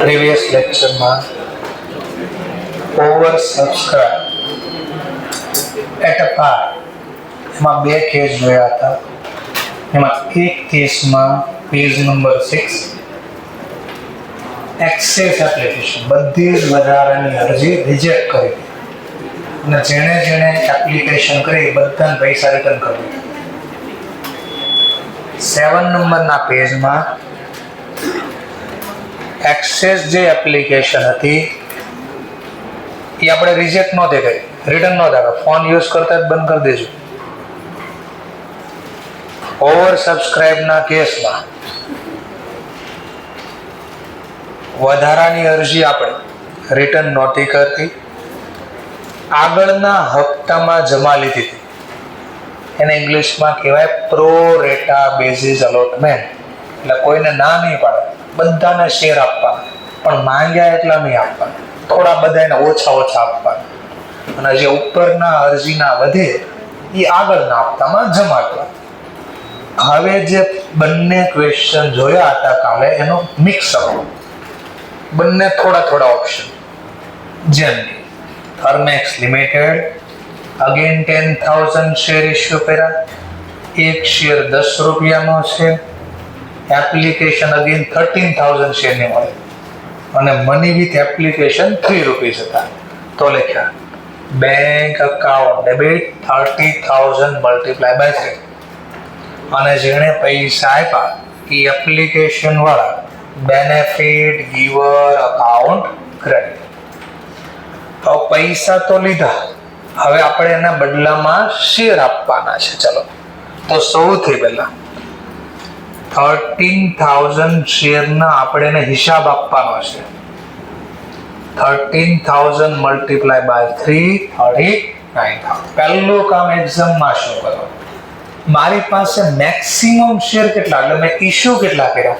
Previous લેક્ચરમાં over subscribe at a પાર એમાં બે કેસ જોયા હતા. એમાં એક કેસમાં પેજ નંબર 6 એક્સેસ એપ્લિકેશન બધી જ વધારાની અરજી રિજેક્ટ કરી અને જેણે એપ્લિકેશન કરી બધાને પૈસા રિટર્ન કરી. 7 નંબરના પેજમાં એક્સેસ જે એપ્લિકેશન હતી એ આપણે રિજેક્ટ નહોતી કરી, રિટર્ન નહોતા કરી, ફોન યુઝ કરતા જ બંધ કરી દેજો. ઓવર સબસ્ક્રાઇબના કેસમાં વધારાની અરજી આપણે રિટર્ન નહોતી કરતી, આગળના હપ્તામાં જમા લીધી હતી. એને ઇંગ્લિશમાં કહેવાય પ્રો રેટા બેઝિસ અલોટમેન્ટ. એટલે કોઈને ના નહીં પાડે, બધાને શેર આપવાના, પણ માંગ્યા એટલા નહીં આપવાના, થોડા બધાને ઓછા આપવાના, અને જે ઉપરના અરજીના વધે એ આગળના હપ્તામાં જમા કરવા. હવે જે બંને ક્વેશ્ચન જોયા હતા કાલે એનો મિક્સઅપ, બંને થોડા ઓપ્શન. જેમ કે Thermax limited again 10,000 share issue કર્યા, એક શેર 10 રૂપિયાનો છે, એપ્લિકેશન અગેન 13,000 શેરની મળે અને મની વિથ એપ્લિકેશન 3 રૂપીસ હતા. તો લખ્યા bank account debit 30,000 multiply by 3, અને જેણે પૈસા આપ્યા એ એપ્લિકેશન વાળા બેનિફિટ ગીવર અકાઉન્ટ ક્રેડિટ. તો પૈસા તો લીધા, હવે આપણે એના બદલામાં શેર આપવાના છે. ચલો, તો સૌથી પહેલા 13,000 શેરના આપણે એને હિસાબ આપવાનો છે. 13,000 મલ્ટીપ્લાય બાય 3 39,000. પહેલું કામ એક્ઝામમાં શું કરવાનું, મારી પાસે મેક્સિમમ શેર કેટલા, એટલે મેં ઇશ્યુ કેટલા કર્યા,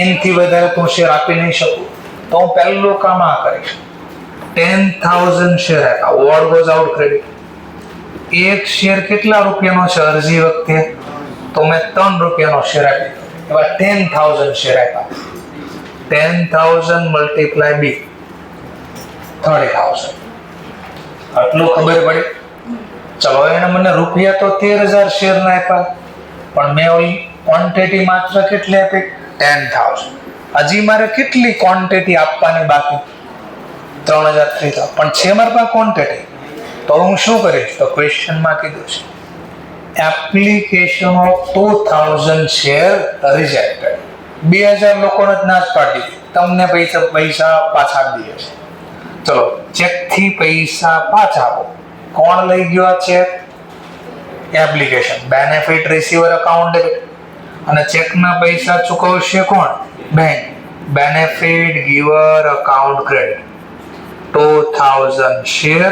એનાથી વધારે હું શેર આપી નહીં શકું. તો હું પહેલું કામ આ કરીશ, 10,000 શેર આપ્યા, ઓડ ગોઝ આઉટ ક્રેડિટ. એક શેર કેટલા રૂપિયાનો છે અરજી વખતે, તો મેં 3 રૂપિયાનો શેર આપ્યો, એવા 10,000 શેર આપ્યા. 10,000 મલ્ટીપ્લાય બી 30,000. આટલું ખબર પડી. ચલો, એને મને રૂપિયા તો 13,000 શેર ના આપ્યા, પણ મેં ઓલી ક્વોન્ટિટી માત્ર કેટલી આપી, 10,000. હજી મારે કેટલી ક્વોન્ટિટી આપવાની બાકી, 3,000 પણ છે મારી પાસે ક્વોન્ટિટી. તો હું શું કરીશ, તો ક્વેશ્ચનમાં કીધું છે એપ્લિકેશન ઓફ 2,000 શેર રિજેક્ટેડ. 2,000 લોકોને જ ના જ પાડી દીધી, તમને પૈસા પાછા આપી દે છે. ચલો, ચેકથી પૈસા પાછા આપો. કોણ લઈ ગયો આ check, application, benefit receiver account debit, અને ચેકના પૈસા ચૂકવશે કોણ, bank, benefit giver account credit. 2,000 share,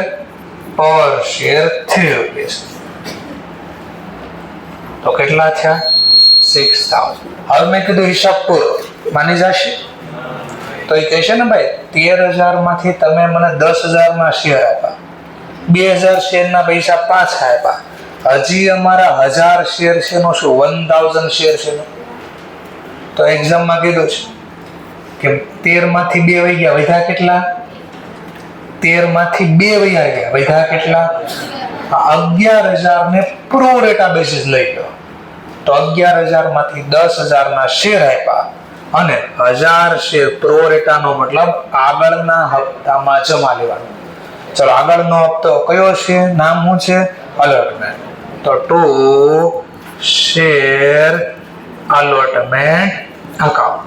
પર શેર 3 રૂપીસ. તો કેટલા થયા, 6,000. હવે મેં કીધું હિસાબ પૂરો, માની જશે. તો એ કહે છે ને ભાઈ 13,000 માંથી તમે મને 10,000 ના શેર આપ્યા, 2,000 શેરના પૈસા પાછા આપ્યા, હજી અમારા 1,000 શેર છે નો શું, 1,000 શેર છે. તો એક્ઝામમાં કીધું છે કે 13 માંથી 2 વહી ગયા, વધ્યા કેટલા, 13 માંથી 2 વહ્યા ગયા, વધ્યા કેટલા, 11,000 ને પ્રો રેટા બેસિસ લઈ લો. તો 11,000 માંથી 10,000 ના શેર આપ્યા અને 1,000 શેર પ્રો રેટાનો મતલબ આગળના હપ્તામાં જમા લેવાનું. ચલો, આગળનો હપ્તો કયો છે, નામ શું છે, અલોટમેન્ટ. તો 2 share allotment account,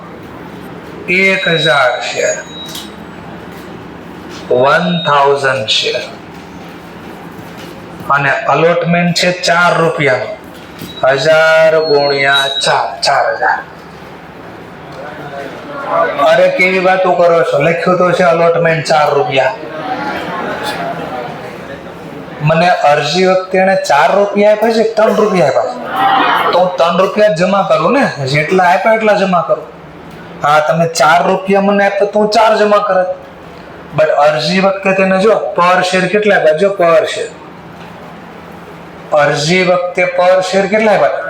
1,000 share, 1,000 share, અને અલોટમેન્ટ છે 4 રૂપિયાનો, 1,000 ગુણ્યા 4, 4,000. અરે કેવી વાતો કરો છો, લખ્યું તો છે અલોટમેન્ટ 4 રૂપિયા. મને અરજી વખતે એને 4 રૂપિયા આપ્યા છે, 3 રૂપિયા આપ્યા છે, તો 3 રૂપિયા જમા કરું ને, જેટલા આપ્યા એટલા જમા કરું. હા, તમે 4 રૂપિયા મને આપતો તો હું 4 જમા કરત, બટ અરજી વખતે તેને જો પર શેર કેટલા આપ્યા, જો પર શેર અરજી વખતે પર શેર કેટલા આપ્યા?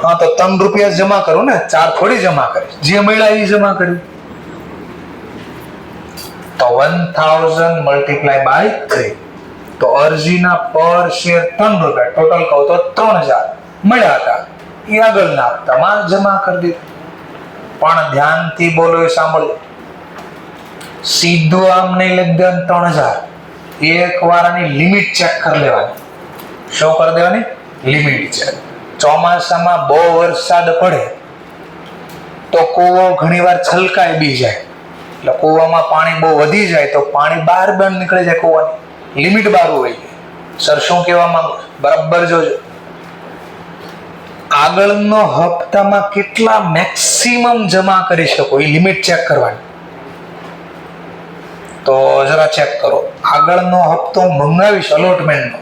હા, તો 3 રૂપિયા જમા કરું ને, 4 થોડી જમા કરી, જે મળ્યા એ જમા કર્યું. તો 1000 મલ્ટીપ્લાય બાય 3, તો અરજીના પર શેર 3 રૂપિયા, ટોટલ કહું તો 3000 મળ્યા હતા, એ આગળના હપ્તામાં જમા કરી દીધા. પણ ધ્યાનથી બોલો, એ સાંભળો, સીધું આમ નહીં લખી દેવાનું 3000, એક વાર આની લિમિટ ચેક કરી લેવાની. શું કરી દેવાની? Limit check. ચોમાસામાં બહુ વરસાદ પડે તો કૂવો ઘણીવાર છલકાઈ બી જાય, એટલે કૂવામાં પાણી બહુ વધી જાય તો પાણી બહાર નીકળી જાય, કૂવાની લિમિટ બહાર હોય જાય. સર શું કહેવા માંગુ? બરાબર જોજો. આગળનો હપ્તામાં કેટલા મેક્સિમમ જમા કરી શકો એ લિમિટ ચેક કરવાની. તો જરા ચેક કરો. આગળનો હપ્તો મંગાવીશ અલોટમેન્ટનો,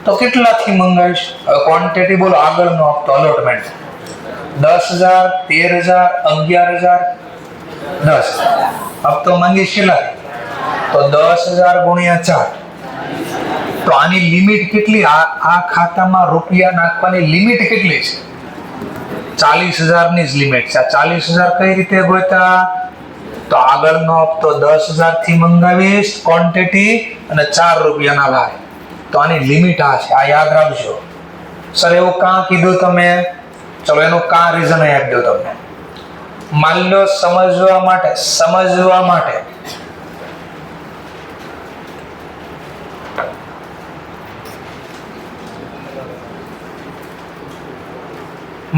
તો કેટલાથી મંગાવીશ? હવે ક્વોન્ટિટી બોલો. આગળનો હપ્તો અલોટમેન્ટ 10,000, 13,000, 11,000, 10,000 હપ્તો માંગીશ કેટલા? તો 10,000 ગુણ્યા 4. તો આની લિમિટ કેટલી? આ ખાતામાં રૂપિયા નાખવાની લિમિટ કેટલી છે? 40,000 ની જ લિમિટ છે. 40,000 કઈ રીતે ગોતા? તો આગળનો હપ્તો 10,000 થી મંગાવીશ ક્વોન્ટિટી અને 4 રૂપિયાના લાય, તો આની લિમિટ આ છે. આ યાદ રાખજો. સર એવું કાં કીધું તમે? ચલો એનું કાં રીઝન આપી દો તમને. માન લો સમજવા માટે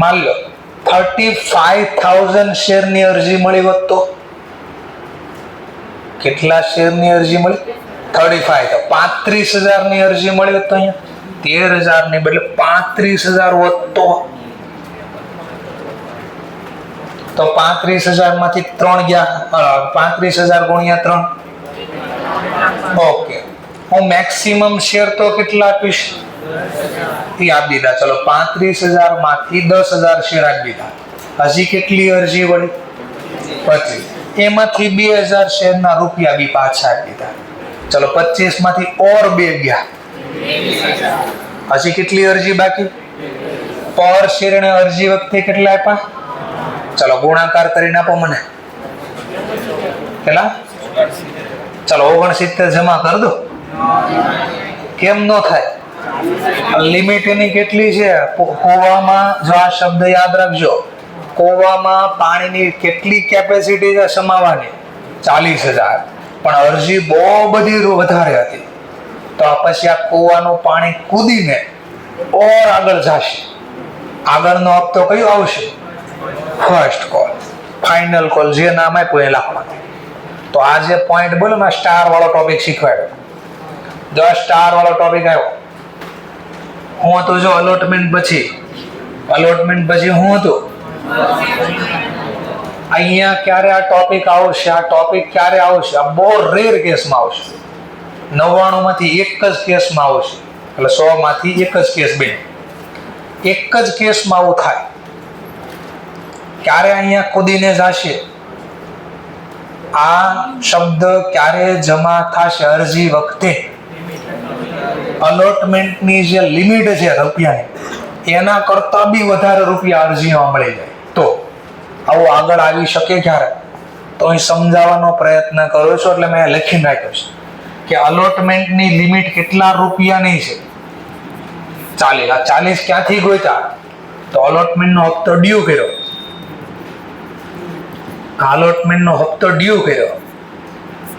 માન લો 35,000 શેરની અરજી મળી હોત તો કેટલા શેરની અરજી મળી? 35. તો 35,000 ની અરજી મળી હોત તો અહીંયા 13,000 ની બદલે 35,000 હોત તો 35,000 માંથી 3 ગયા, 35,000 ગુણ્યા 3. ઓકે, હું મેક્સિમમ શેર તો કેટલા આપીશ? એ આપી દીધા. ચલો 35,000 માંથી 10,000 શેર આપી દીધા. હજી કેટલી અરજી વળી? 25. એમાંથી 2,000 શેરના રૂપિયા બી પાછા આપી દીધા. ચલો 25 માંથી ઓર 2 ગયા. હજી કેટલી અરજી બાકી? પર શેર ને અરજી વખતે કેટલા આપ્યા? ચલો ગુણાકાર કરીને આપો મને. કેટલા? ચલો 69 જમા કરી દો. કેમ નો થાય? લિમિટ એની કેટલી છે? કૂવામાં, જો આ શબ્દ યાદ રાખજો, કૂવામાં પાણીની કેટલી કેપેસિટી છે સમાવવાની? 40,000. પણ અરજી બહુ બધી વધારે હતી, તો પછી આ કૂવાનું પાણી કૂદીને ઓર આગળ જશે. આગળનો હપ્તો કયો આવશે? ફર્સ્ટ કોલ, ફાઇનલ કોલ, જે નામ આપ્યું એ લખવાનું. તો આ જે પોઈન્ટ બોલો ને, સ્ટાર વાળો ટોપિક શીખવાડ્યો. જો સ્ટાર વાળો ટોપિક આવ્યો, હું હતું જો અલોટમેન્ટ પછી હું હતું અહીંયા. ક્યારે આ ટોપિક આવશે? આ ટોપિક ક્યારે આવશે? આ બહુ રેર કેસમાં આવશે. 99 માંથી એક જ કેસમાં આવશે, એટલે 100 માંથી એક જ કેસ બને. એક જ કેસમાં આવું થાય. ક્યારે અહીંયા કૂદીને જશે? આ શબ્દ ક્યારે જમા થશે? અરજી વખતે. અલોટમેન્ટની જે લિમિટ છે રૂપિયાની, એના કરતા બી વધારે રૂપિયા અરજીમાં મળી જાય તો આવું આગળ આવી શકે. ક્યારે? તો અહીં સમજાવવાનો પ્રયત્ન કરું છું, એટલે મેં લખીને રાખ્યું છે કે અલોટમેન્ટની લિમિટ કેટલા રૂપિયાની છે? 40. આ 40 ક્યાંથી ગોતા? તો અલોટમેન્ટનો હપ્તો ડ્યુ કર્યો.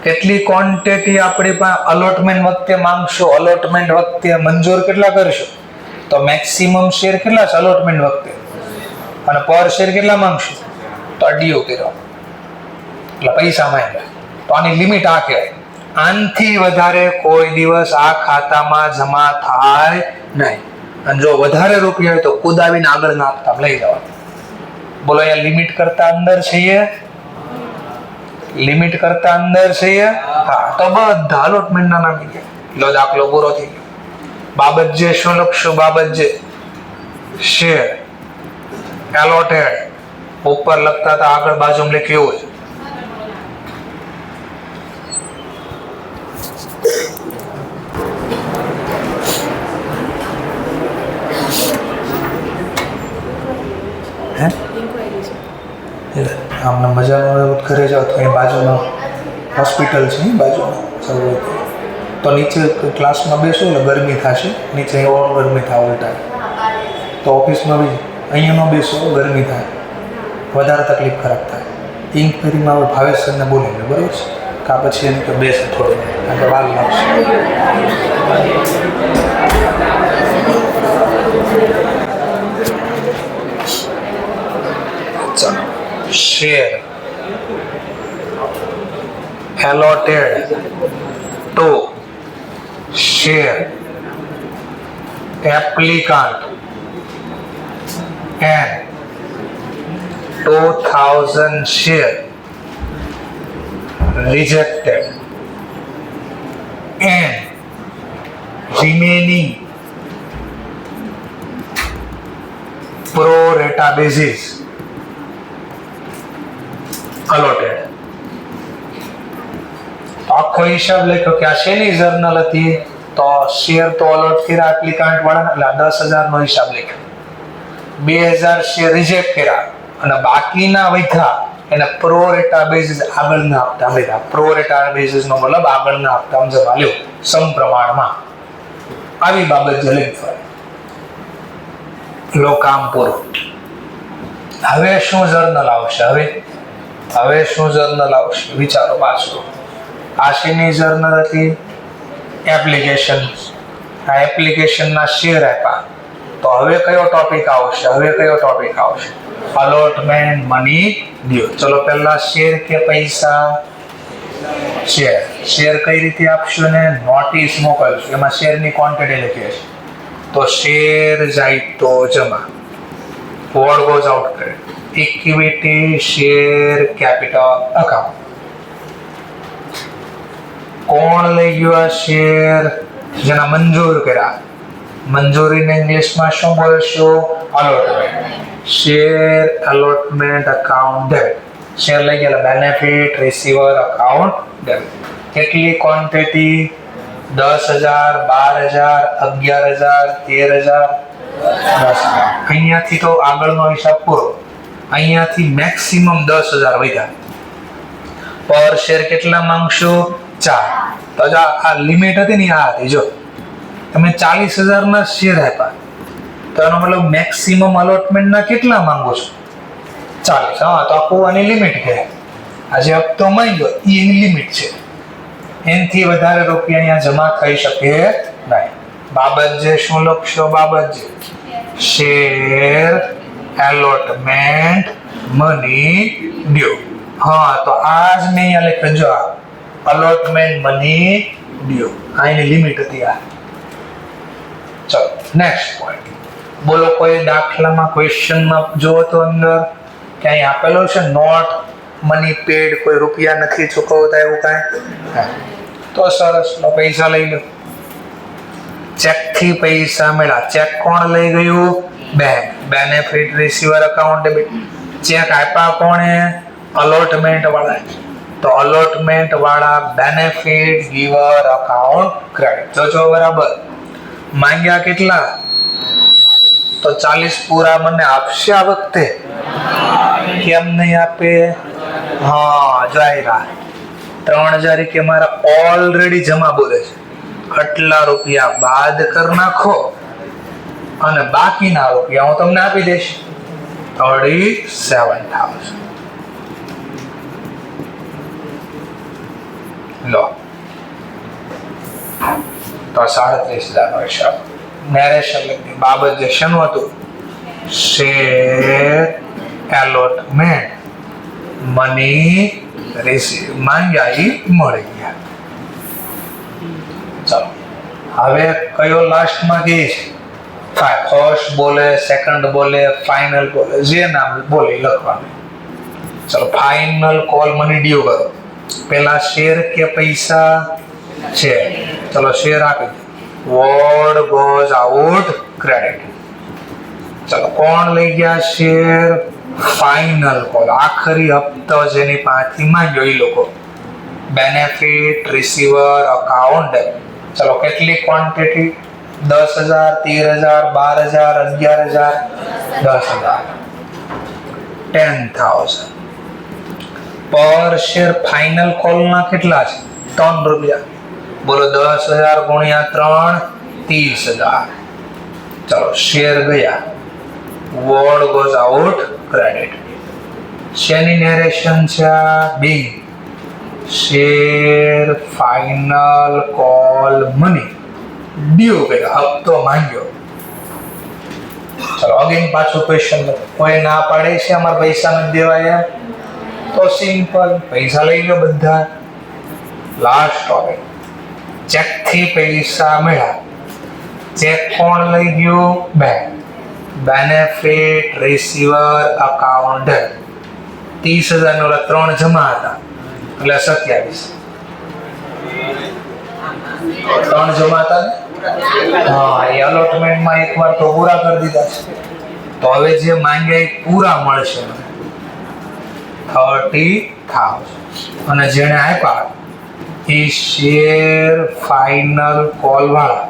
કેટલી ક્વોન્ટિટી આપણી પાસે અલોટમેન્ટ વખતે માંગશો? અલોટમેન્ટ વખતે મંજૂર કેટલા કરશો? તો મેક્સિમમ શેર કેટલા છે અલોટમેન્ટ વખતે? અને પર શેર કેટલા માંગશો? તો ડ્યુ કર્યો એટલે પૈસા માંગ્યા. તો આની લિમિટ આ કહેવાય. આનથી વધારે કોઈ દિવસ આ ખાતામાં જમા થાય નહીં. અને જો વધારે રૂપિયા હોય તો કુદાવીને આગળના હપ્તા લઈ જવા. બોલો, અહીંયા લિમિટ કરતા અંદર છીએ? લિમિટ કરતા અંદર છીએ? હા. તો બધા અલોટમેન્ટના નામ ગયા. લો દાખલો પૂરો થઈ ગયો. બાબત જે શું લખશું? બાબત જે શેર એલોટેડ ઉપર લખતા હતા, આગળ બાજુમાં લખ્યું એવું છે. આમને મજા ન આવે ઘરે જાઓ તો અહીં બાજુમાં હોસ્પિટલ છે બાજુમાં જવું હોય તો નીચે ક્લાસમાં બેસો એટલે ગરમી થશે, નીચે ઓર ગરમી થાય ઉલટા, તો ઓફિસમાં બી અહીંયા ન બેસો ગરમી થાય, વધારે તકલીફ ખરાબ થાય. ઇન્કવાયરીમાં હવે ભાવેશ સરને બોલાવે બરાબર છે, કાં પછી એમ કે બેસે થોડું કારણ કે વાર લાગશે. ચાલો, share allotted to share applicant and 2000 share rejected and remaining pro rata basis allotted. આખો હિસાબ લખ્યો કે આ શેની જર્નલ હતી, તો શેર તો અલોટ કર્યા એપ્લિકન્ટ વાળા એટલે 10,000 નો હિસાબ લખ્યો, 2,000 શેર રિજેક્ટ કર્યા અને બાકીના વધ્યા એને પ્રો રેટા બેસિસ આગળના હપ્તા મળ્યા. પ્રો રેટા બેસિસ નો મતલબ આગળના હપ્તા જમા લ્યો સમપ્રમાણમાં. આવી બાબત જે લખી લો કામ પૂરું. હવે શું જર્નલ આવશે? હવે શું જર્નલ આવશે વિચારો પાછું. આશીની જર્નલ હતી એપ્લિકેશન, આ એપ્લિકેશનના શેર આપ્યા, તો હવે કયો ટોપિક આવશે? Allotment money due. ચલો પહેલા શેર કે પૈસા? શેર કઈ રીતે આપશું ને? નોટિસ મોકલશું, એમાં શેરની ક્વોન્ટિટી લખી છે, તો શેર જાય તો જમા, વોર્ડ ગોઝ આઉટ કરે, ઇક્વિટી શેર કેપિટલ અકાઉન્ટ. કોણ લઈ ગયો આ શેર? જેના મંજૂર કર્યા. મંજૂરીને ઇંગ્લિશમાં શું બોલશું? Allotment. Share allotment account debit. Share લઈ ગયા બેનિફિટ રિસીવર અકાઉન્ટ ડેબિટ. કેટલી ક્વોન્ટિટી? 10,000, 12,000, 11,000, 13,000, 10,000. અહીંયાથી તો આગળનો હિસાબ પૂરો. અહીંયાથી મેક્સિમમ 10,000 વધ્યા. પર શેર કેટલા માંગશો? 4. તો આ લિમિટ હતી ને આ હતી. જો તમે 40,000 ના શેર આપ્યા તો એનો મતલબ મેક્સિમમ અલોટમેન્ટ ના કેટલા માંગો છો? 40. હા, તો આખું આની લિમિટ કે આજે હપ્તો માંગ્યો એની લિમિટ છે. એનથી વધારે રૂપિયા અહીંયા જમા થઈ શકે નહીં. બાબત જે શું લખશો? બાબત જે શેર એલોટમેન્ટ મની ડ્યુ. હા, તો આ જ મેં અહીંયા લખ્યું. જો અલોટમેન્ટ મની ડ્યુ આ એની લિમિટ હતી. આ ચલો નેક્સ્ટ પોઈન્ટ બોલો. કોઈ દાખલામાં ક્વેશ્ચનમાં જો તો અંદર ક્યાંય આપેલો છે નોટ મની પેડ, કોઈ રૂપિયા નથી ચૂકવતા એવું કાંઈ? તો સરસ, પૈસા લઈ લો. ચેક થી પૈસા મળ્યા. ચેક કોણ લઈ ગયું? Bank. Benefit receiver account debit. Check આપ્યા કોણે? અલોટમેન્ટ વાળા. તો અલોટમેન્ટ વાળા બેનિફિટ ગીવર અકાઉન્ટ ક્રેડિટ. જો બરાબર. માંગ્યા કેટલા? તો 40 પૂરા મને આપશે આ વખતે? કેમ નહીં આપે? હા, જાહેરાત 3,000 કે મારા ઓલરેડી જમા બોલે છે, આટલા રૂપિયા બાદ કરી નાખો અને બાકીના રૂપિયા હું તમને આપી દઈશ 37,000. લો તો 37,000 નો હિસાબ. નેરેશન લખી. બાબત જે શેનું હતું? Share allotment money receive. માંગ્યા ઈ મળી ગયા. ચાલો હવે કયો લાસ્ટમાં કે છે? ફર્સ્ટ બોલે, સેકન્ડ બોલે, ફાઇનલ બોલે, જે નામ બોલે લખવાનું. ચલો ફાઇનલ કોલ મની ડ્યુ કરો. પેલા શેર કે પૈસા? શેર. ચલો શેર આપી દો. Ward goes out credit. ચલો કોણ લઈ ગયા શેર? Final call. આખરી હપ્તો જેની પાસેથી માંગ્યો એ લોકો. Benefit receiver account. ચલો કેટલી ક્વોન્ટિટી? 10,000, 13,000, 12,000, 11,000, 10,000, 10,000. પર શેર ફાઇનલ કોલના કેટલા છે? 3 રૂપિયા. બોલો 10,000 ગુણ્યા 3, 30,000. ચલો શેર ગયા, વર્ડ ગોઝ આઉટ ક્રેડિટ. શેની નેરેશન છે? B share final call money due કર્યો, હપ્તો માંગ્યો. ચલો અગેન પાછું ક્વેશ્ચન. કોઈ ના પાડે છે અમારા પૈસા નથી દેવાય તો સિમ્પલ પૈસા લઈ લો બધા. લાસ્ટ ટોપિક, ચેક થી પૈસા મળ્યા. ચેક કોણ લઈ ગયું? બેંક. Benefit receiver account. 30,000 નો 3 જમા હતા એટલે 27. 3 જમા હતા ને? હા, એ અલોટમેન્ટમાં એકવાર તો પૂરા કરી દીધા છે. તો હવે જે માંગ્યા એ પૂરા મળશે મને 30,000. અને જેને આપ્યા એ શેર ફાઇનલ કોલ વાળા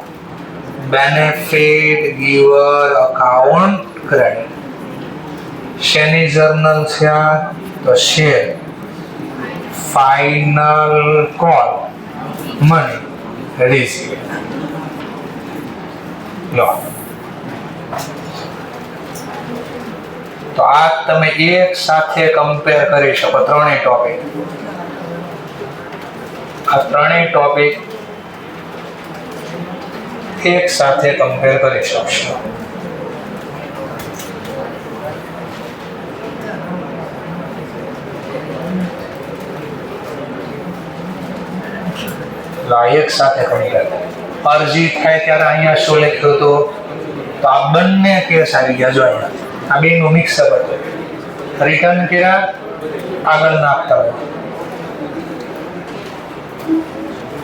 બેનિફિટ ગીવર અકાઉન્ટ ક્રેડિટ. શેની જર્નલ છે? તો share final call money receive. લો તો આ તમે એક સાથે કમ્પેર કરી શકો ત્રણેય ટોપિક. આ ત્રણેય ટોપિક એક સાથે કમ્પેર કરી શકશો. એક સાથે કમ્પેર. અરજી થાય ત્યારે અહીંયા શું લખ્યું હતું? તો આ બંને કેસ આવી ગયા. જો અહીંયા આ બેનું મિક્સઅપ હતું. રિટર્ન કર્યા, આગળ નાખતા હોય.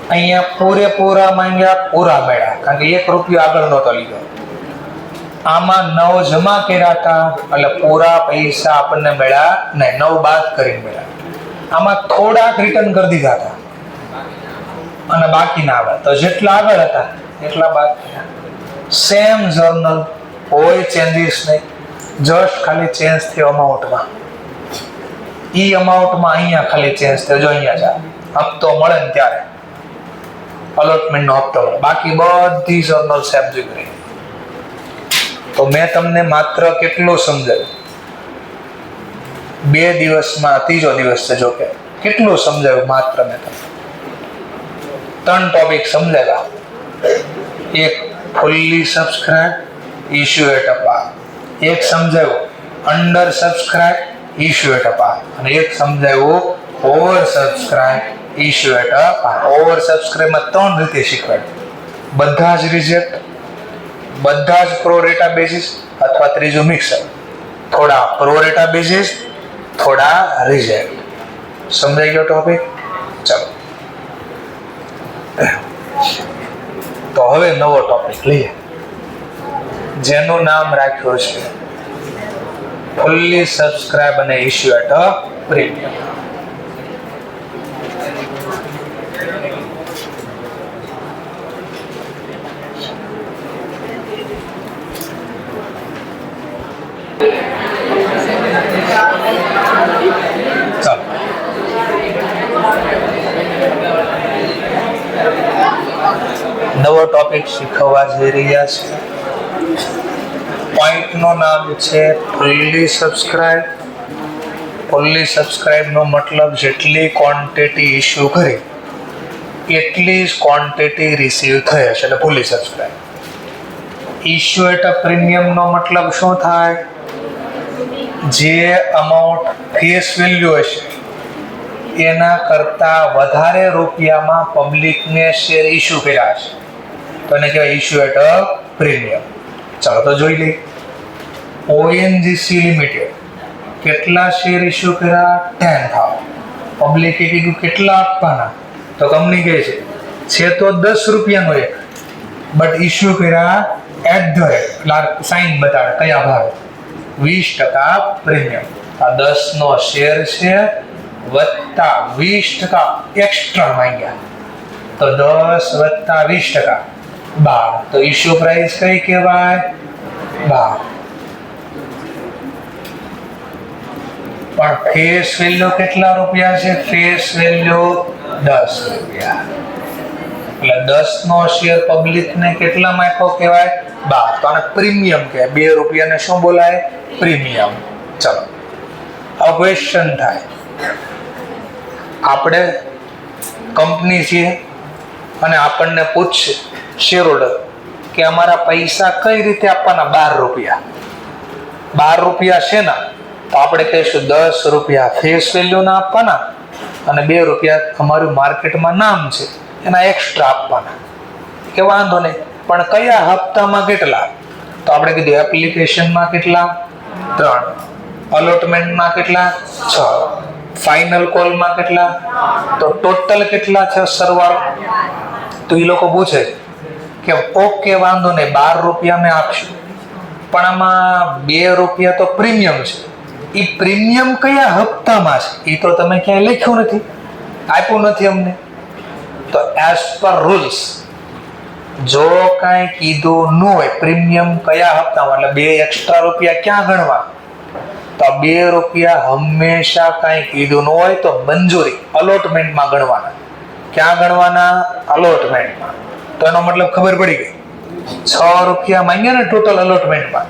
અહીંયા પૂરેપૂરા માંગ્યા, પૂરા મળ્યા, કારણ કે 1 રૂપિયો આગળ નહોતો લીધો. આમાં 9 જમા કર્યા હતા એટલે પૂરા પૈસા આપણને મળ્યા નહીં, 9 બાદ કરીને મળ્યા. આમાં થોડાક રિટર્ન કરી દીધા હતા અને બાકીના આગળ, તો જેટલા આગળ હતા એટલા બાદ. સેમ જર્નલ, કોઈ ચેન્જીસ નહીં, જસ્ટ ખાલી ચેન્જ થયો અમાઉન્ટમાં. ઈ અમાઉન્ટમાં અહીંયા ખાલી ચેન્જ થયો. જો અહીંયા છે હપ્તો મળે ને ત્યારે અલોટમેન્ટનો હપ્તો મળે, બાકી બધી જર્નલ સેમ જ રહી. તો મેં તમને માત્ર કેટલું સમજાવ્યું? 2 દિવસમાં ત્રીજો દિવસ છે. જો કે કેટલું સમજાવ્યું માત્ર મેં તમને 3 ટોપિક સમજાવ્યા. એક fully subscribe issue at a par, એક સમજાવ્યું under subscribe issue at a par, અને એક સમજાવ્યું over subscribe issue at a par. ઓવર સબસ્ક્રાઇબમાં 3 રીતે શીખવાડ્યું. બધા જ રિજેક્ટ, બધા જ પ્રો રેટા બેઝિસ, અથવા ત્રીજું મિક્સર. થોડા પ્રો રેટા બેઝિસ, થોડા રિજેક્ટ. સમજાઈ ગયો ટોપિક? ચલો તો હવે નવો ટોપિક લઈએ, જેનું નામ રાખ્યું છે ફુલ્લી સબસ્ક્રાઇબ અને ઇશ્યુ એટ અ પ્રીમિયમ. નવો ટોપિક શીખવવા જઈ રહ્યા છે. પોઈન્ટનું નામ છે ફુલ્લી સબસ્ક્રાઇબ. ફુલ્લી સબસ્ક્રાઇબનો મતલબ જેટલી ક્વોન્ટિટી ઇશ્યુ કરી એટલી જ ક્વોન્ટિટી રિસીવ થઈ હશે, એટલે fully subscribe. Issue at a પ્રીમિયમનો મતલબ શું થાય? જે અમાઉન્ટ ફેસ વેલ્યુ હશે એના કરતા વધારે રૂપિયામાં પબ્લિકને શેર ઇશ્યુ કર્યા હશે તો એને કહેવાય ઇશ્યુ એટ અ પ્રીમિયમ. ચાલો તો જોઈ લઈએ. ઓએનજીસી લિમિટેડ કેટલા શેર ઇશ્યુ કર્યા? 10,000. પબ્લિકે કીધું કેટલા આપવાના? તો કંપની કહે છે તો 10 રૂપિયાનો એક, બટ ઇશ્યુ કર્યા એટ ધ રેટ, સાઈન બતાડે કયા ભાવે, 20% પ્રીમિયમ. આ 10 નો શેર છે વત્તા 20% એક્સ્ટ્રા માંગ્યા, તો 10 વત્તા 20% 12. તો ઇશ્યુ પ્રાઇસ કઈ કહેવાય? 12. પણ ફેસ વેલ્યુ કેટલા રૂપિયા છે? ફેસ વેલ્યુ 10 રૂપિયા. એટલે 10 નો શેર પબ્લિક ને કેટલામાં આપ્યો કહેવાય? 12. તો આને પ્રીમિયમ કહેવાય. 2 રૂપિયાને શું બોલાય? પ્રીમિયમ. ચલો હવે ક્વેશ્ચન થાય, આપણે કંપની છે અને આપણને પૂછશે શેર હોલ્ડર કે અમારા પૈસા કઈ રીતે આપવાના? 12 રૂપિયા. 12 રૂપિયા છે ને, તો આપણે કહીશું 10 રૂપિયા ફેસ વેલ્યુ ના આપવાના અને 2 રૂપિયા અમારું માર્કેટમાં નામ છે એના એક્સ્ટ્રા આપવાના. કે વાંધો નહીં, પણ કયા હપ્તામાં કેટલા? તો આપણે કીધું એપ્લિકેશનમાં કેટલા? 3, અલોટમેન્ટમાં કેટલા? 6, ફાઇનલ કોલમાં કેટલા? તો ટોટલ કેટલા છે સરવાળો? તો એ લોકો પૂછે કે ઓકે વાંધો નહીં 12 રૂપિયા મેં આપશું, પણ આમાં 2 રૂપિયા તો પ્રીમિયમ છે. એ પ્રીમિયમ કયા હપ્તામાં છે એ તો તમે ક્યાંય લખ્યું નથી, આપ્યું નથી અમને. તો એઝ પર રૂલ્સ જો કાંઈ કીધું ન હોય પ્રીમિયમ કયા હપ્તામાં, એટલે 2 એક્સ્ટ્રા રૂપિયા ક્યાં ગણવા? તો 2 રૂપિયા હંમેશા કાંઈ કીધું ન હોય તો મંજૂરી અલોટમેન્ટમાં ગણવાના. ક્યાં ગણવાના? અલોટમેન્ટમાં. તો એનો મતલબ ખબર પડી ગઈ. 6 રૂપિયા માંગ્યા ને ટોટલ અલોટમેન્ટમાં,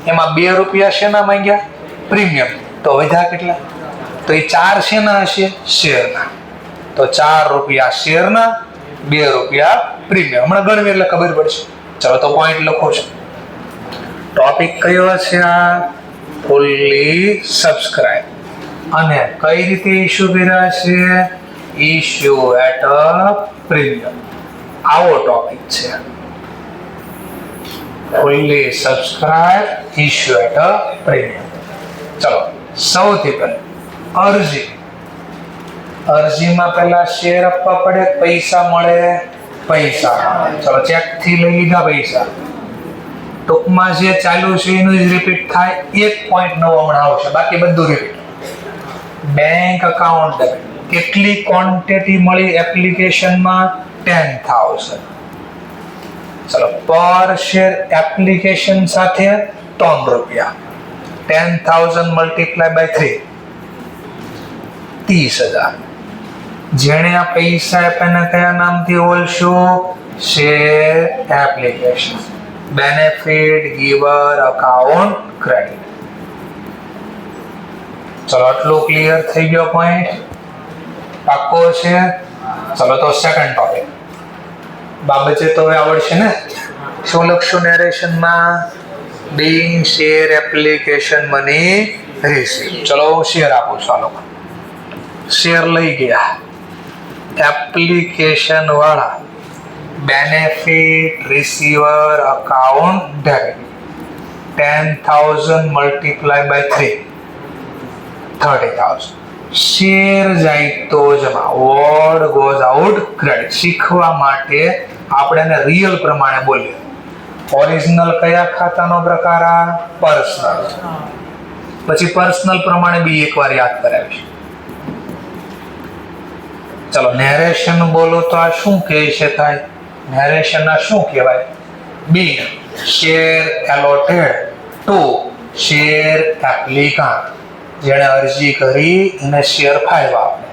એમાં 2 રૂપિયા શેના માંગ્યા? પ્રીમિયમ. તો વધ્યા કેટલા? તો એ 4 શેના હશે? શેરના. તો 4 રૂપિયા શેરના, 2 રૂપિયા પ્રીમિયમ. હમણાં ગણવી એટલે ખબર પડશે. ચલો તો પોઈન્ટ લખો છો. ટોપિક કયો છે આ? Fully subscribe. અને કઈ રીતે ઇશ્યુ કર્યા છે? Issue at a premium. આવો ટોપિક છે. Fully subscribe, issue at a premium. ચલો સૌથી પહેલા અરજી. અરજીમાં પહેલા શેર આપવા પડે, પૈસા મળે? પૈસા મળે. ચલો ચેક થી લઈ લીધા પૈસા. ટૂંકમાં જે ચાલુ છે એનું જ રિપીટ થાય. 1.9 હમણાં આવશે, બાકી બધું રિપીટ. Bank account debit. કેટલી ક્વોન્ટિટી મળી એપ્લિકેશનમાં? 10,000. ચલો પર શેર એપ્લિકેશન સાથે 3 રૂપિયા. 10,000 મલ્ટીપ્લાય બાય 3, 30,000. જેણે આ પૈસા આપ્યાને કયા નામથી ઓળખશું? Share application. Benefit giver account credit. ચલો આટલું ક્લિયર થઈ ગયો પોઈન્ટ? પાક્કો છે? ચલો તો સેકન્ડ ટોપિક. બાબતે તો હવે આવડશે ને? શું લખશું નેરેશનમાં? being share application money received. ચલો હું શેર આપું છું. આ લોકો શેર લઈ ગયા, એપ્લિકેશન વાળા benefit receiver account debit. 10,000 multiply by 3, 30,000. Share જાય તો જમા, વર્ડ ગોઝ આઉટ ક્રેડિટ. શીખવા માટે આપણે એને રિયલ પ્રમાણે બોલીએ. ઓરિજિનલ કયા ખાતાનો પ્રકાર? આ પર્સનલ. પછી પર્સનલ પ્રમાણે બી એકવાર યાદ કરાવીશ. ચલો નેરેશન બોલો તો આ શું કહી શકાય? નેરેશન આ શું કહેવાય? B share allotted to share applicant. જેણે અરજી કરી એને શેર ફાળવા આપે.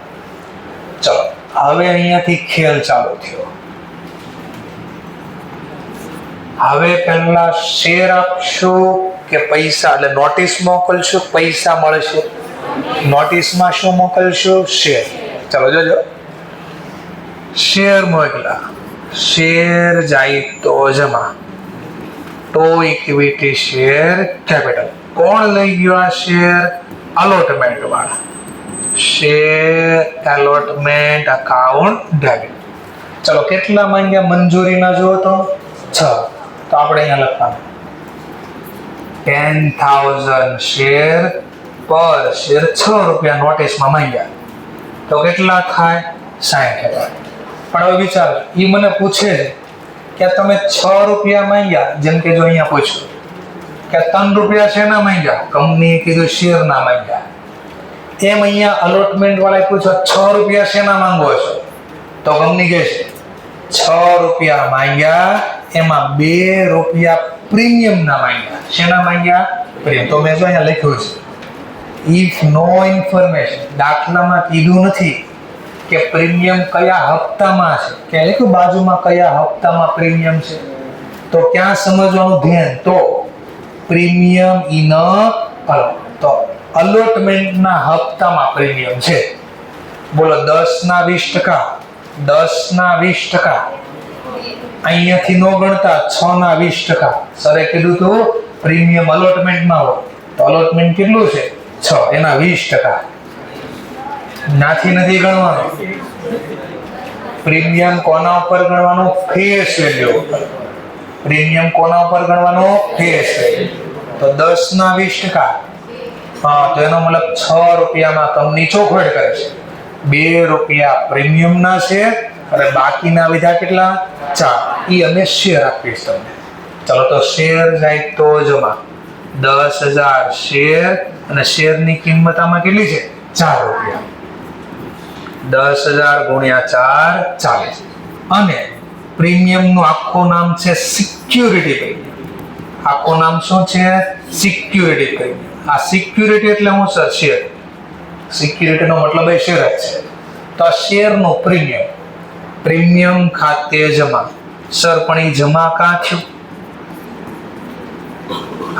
ચલો હવે અહીંયાથી ખેલ ચાલુ થયો. હવે પહેલા શેર આપશું કે પૈસા? એટલે નોટિસ મોકલશું, પૈસા મળશે. નોટિસમાં શું મોકલશું? શેર. ચલો જોજો, શેર મોકલા, શેર જાય તો જમા, ટુ ઇક્વિટી શેર કેપિટલ. કોણ લઈ ગયો આ શેર? અલોટમેન્ટ વાળા. Share allotment account debit. ચલો કેટલા માંગ્યા મંજૂરીના? જુઓ તો 6. તો આપણે અહીંયા લખવાનું 10,000 શેર પર શેર 6 રૂપિયા નોટિસમાં માંગ્યા. તો કેટલા થાય? 60,000. પણ હવે વિચાર, એ મને પૂછે છે કે તમે 6 રૂપિયા માંગ્યા, જેમ કે જો અહીંયા પૂછ્યું કે 3 રૂપિયા શેના માંગ્યા? કંપનીએ કીધું શેરના માંગ્યા. એમ અહીંયા અલોટમેન્ટ વાળાએ પૂછ્યું 6 રૂપિયા શેના માંગો છો? તો કંપની કહે છે 6 રૂપિયા માંગ્યા, એમાં 2 રૂપિયા પ્રીમિયમ ના માંગ્યા. શેના માંગ્યા? પ્રીમિયમ. તો મેં જો અહીંયા લખ્યું છે ઇફ નો ઇન્ફોર્મેશન, દાખલામાં કીધું નથી કે પ્રીમિયમ કયા હપ્તામાં છે, કે લખ્યું બાજુમાં કયા હપ્તામાં પ્રીમિયમ છે, તો ક્યાં સમજવાનું ધ્યાન, તો પ્રીમિયમ ઇન તો અલોટમેન્ટના હપ્તામાં પ્રીમિયમ છે. બોલો 10 ના 20%, 10 ના 20%, અહીંયાથી નો ગણતા 6 ના 20%. સરે કીધું તો પ્રીમિયમ અલોટમેન્ટમાં હોય, તો અલોટમેન્ટ કેટલું છે 6, એના 20%. નાથી નથી ગણવાનું. પ્રીમિયમ કોના ઉપર ગણવાનું? ફેસ વેલ્યુ ઉપર. પ્રીમિયમ કોના ઉપર ગણવાનું? Face value. તો 10 ના 20%, હા, તો એનો મતલબ 6 રૂપિયામાં કંપની ચોખવટ કરે છે. 2 રૂપિયા પ્રીમિયમ ના છે અને બાકીના વિધા કેટલા? 4. ઈ અમે શેર આપીશ તમને. ચલો, તો શેર જાય તો જમા 10,000 શેર, અને શેરની કિંમત આમાં કેટલી છે? 4 રૂપિયા. 10,000 ગુણ્યા 4 40. અને પ્રીમિયમનું આખું નામ છે સિક્યુરિટી પ્રીમિયમ. આખું નામ શું છે? Security premium. આ સિક્યુરિટી એટલે હું સર? શેર. સિક્યુરિટીનો મતલબ એ શેર જ છે. તો આ શેરનું પ્રીમિયમ, પ્રીમિયમ ખાતે જમા. સર પણ એ જમા કાં થયું?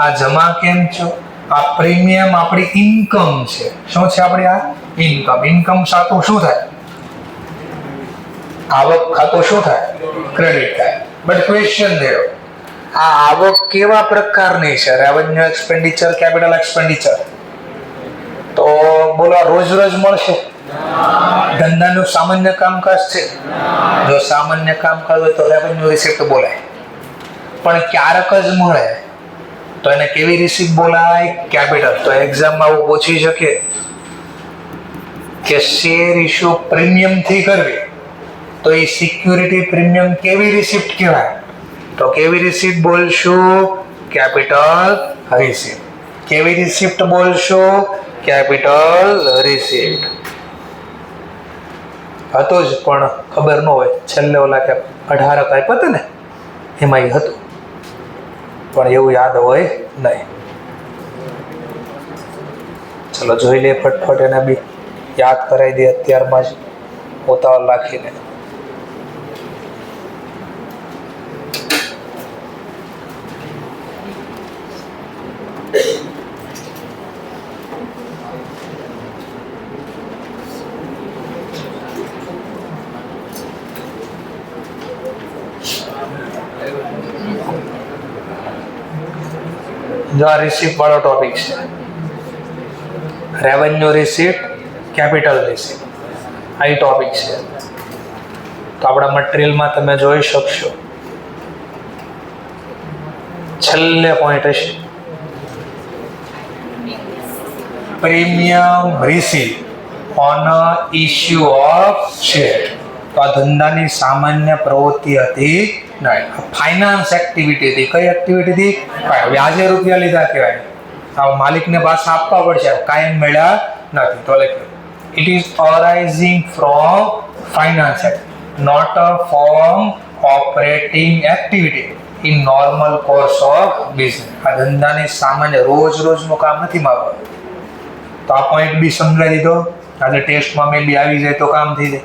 આ જમા કેમ થયું? આ પ્રીમિયમ આપણી ઇન્કમ છે. શું છે આપણી? આ ઇન્કમ. ઇન્કમ ખાતું શું થાય? આવક ખાતું શું થાય? ક્રેડિટ થાય. બટ ક્વેશ્ચન દેરો, આ આવક કેવા પ્રકારની છે? Revenue expenditure, capital expenditure. તો બોલો, રોજ રોજ મળશે? ધંધાનું સામાન્ય કામકાજ છે. જો સામાન્ય કામકાજ હોય તો રેવન્યુ રિસીપ્ટ બોલાય. પણ ક્યારેક જ મળે તો એને કેવી રિસીપ્ટ બોલાય? કેપિટલ. તો એક્ઝામમાં આવું પૂછી શકે કે શેર ઇશ્યુ પ્રીમિયમ થી કરવી, તો એ સિક્યુરિટી પ્રીમિયમ કેવી રિસીપ્ટ કહેવાય? તો કેવી રિસીપ્ટ બોલશું? Capital receipt. કેવી રિસીપ્ટ બોલશું? Capital receipt. હતો જ, પણ ખબર ન હોય. છેલ્લે ઓલા કે 18 આપ્યા હતા ને, એમાં એ હતું, પણ એવું યાદ હોય નહીં. ચલો જોઈ લે ફટફટ, એને બી યાદ કરાવી દે અત્યારમાં જ, ઉતાવળ રાખીને. જો આ રિસીપ્ટ વાળો ટોપિક છે, રેવન્યુ રિસીપ્ટ, કેપિટલ રિસીપ્ટ, આ ટોપિક છે. તો આપણા મટીરિયલમાં તમે જોઈ શકશો, છેલ્લે પોઈન્ટ હશે premium receipt on issue of share. તો આ ધંધાની સામાન્ય પ્રવૃત્તિ હતી નહીં, ફાઇનાન્સ એક્ટિવિટી હતી. કઈ એક્ટિવિટી હતી? વ્યાજે રૂપિયા લીધા કહેવાય. આ માલિકને પાછા આપવા પડશે, કાયમ મળ્યા નથી. તો it is arising from finance act, not a form operating activity in normal course of business. આ ધંધાની સામાન્ય રોજ રોજનું કામ નથી મારવાનું. તો આ પોઈન્ટ બી સમજાવી દીધો. આજે ટેસ્ટમાં મેં બી આવી જાય તો કામ થઈ જાય.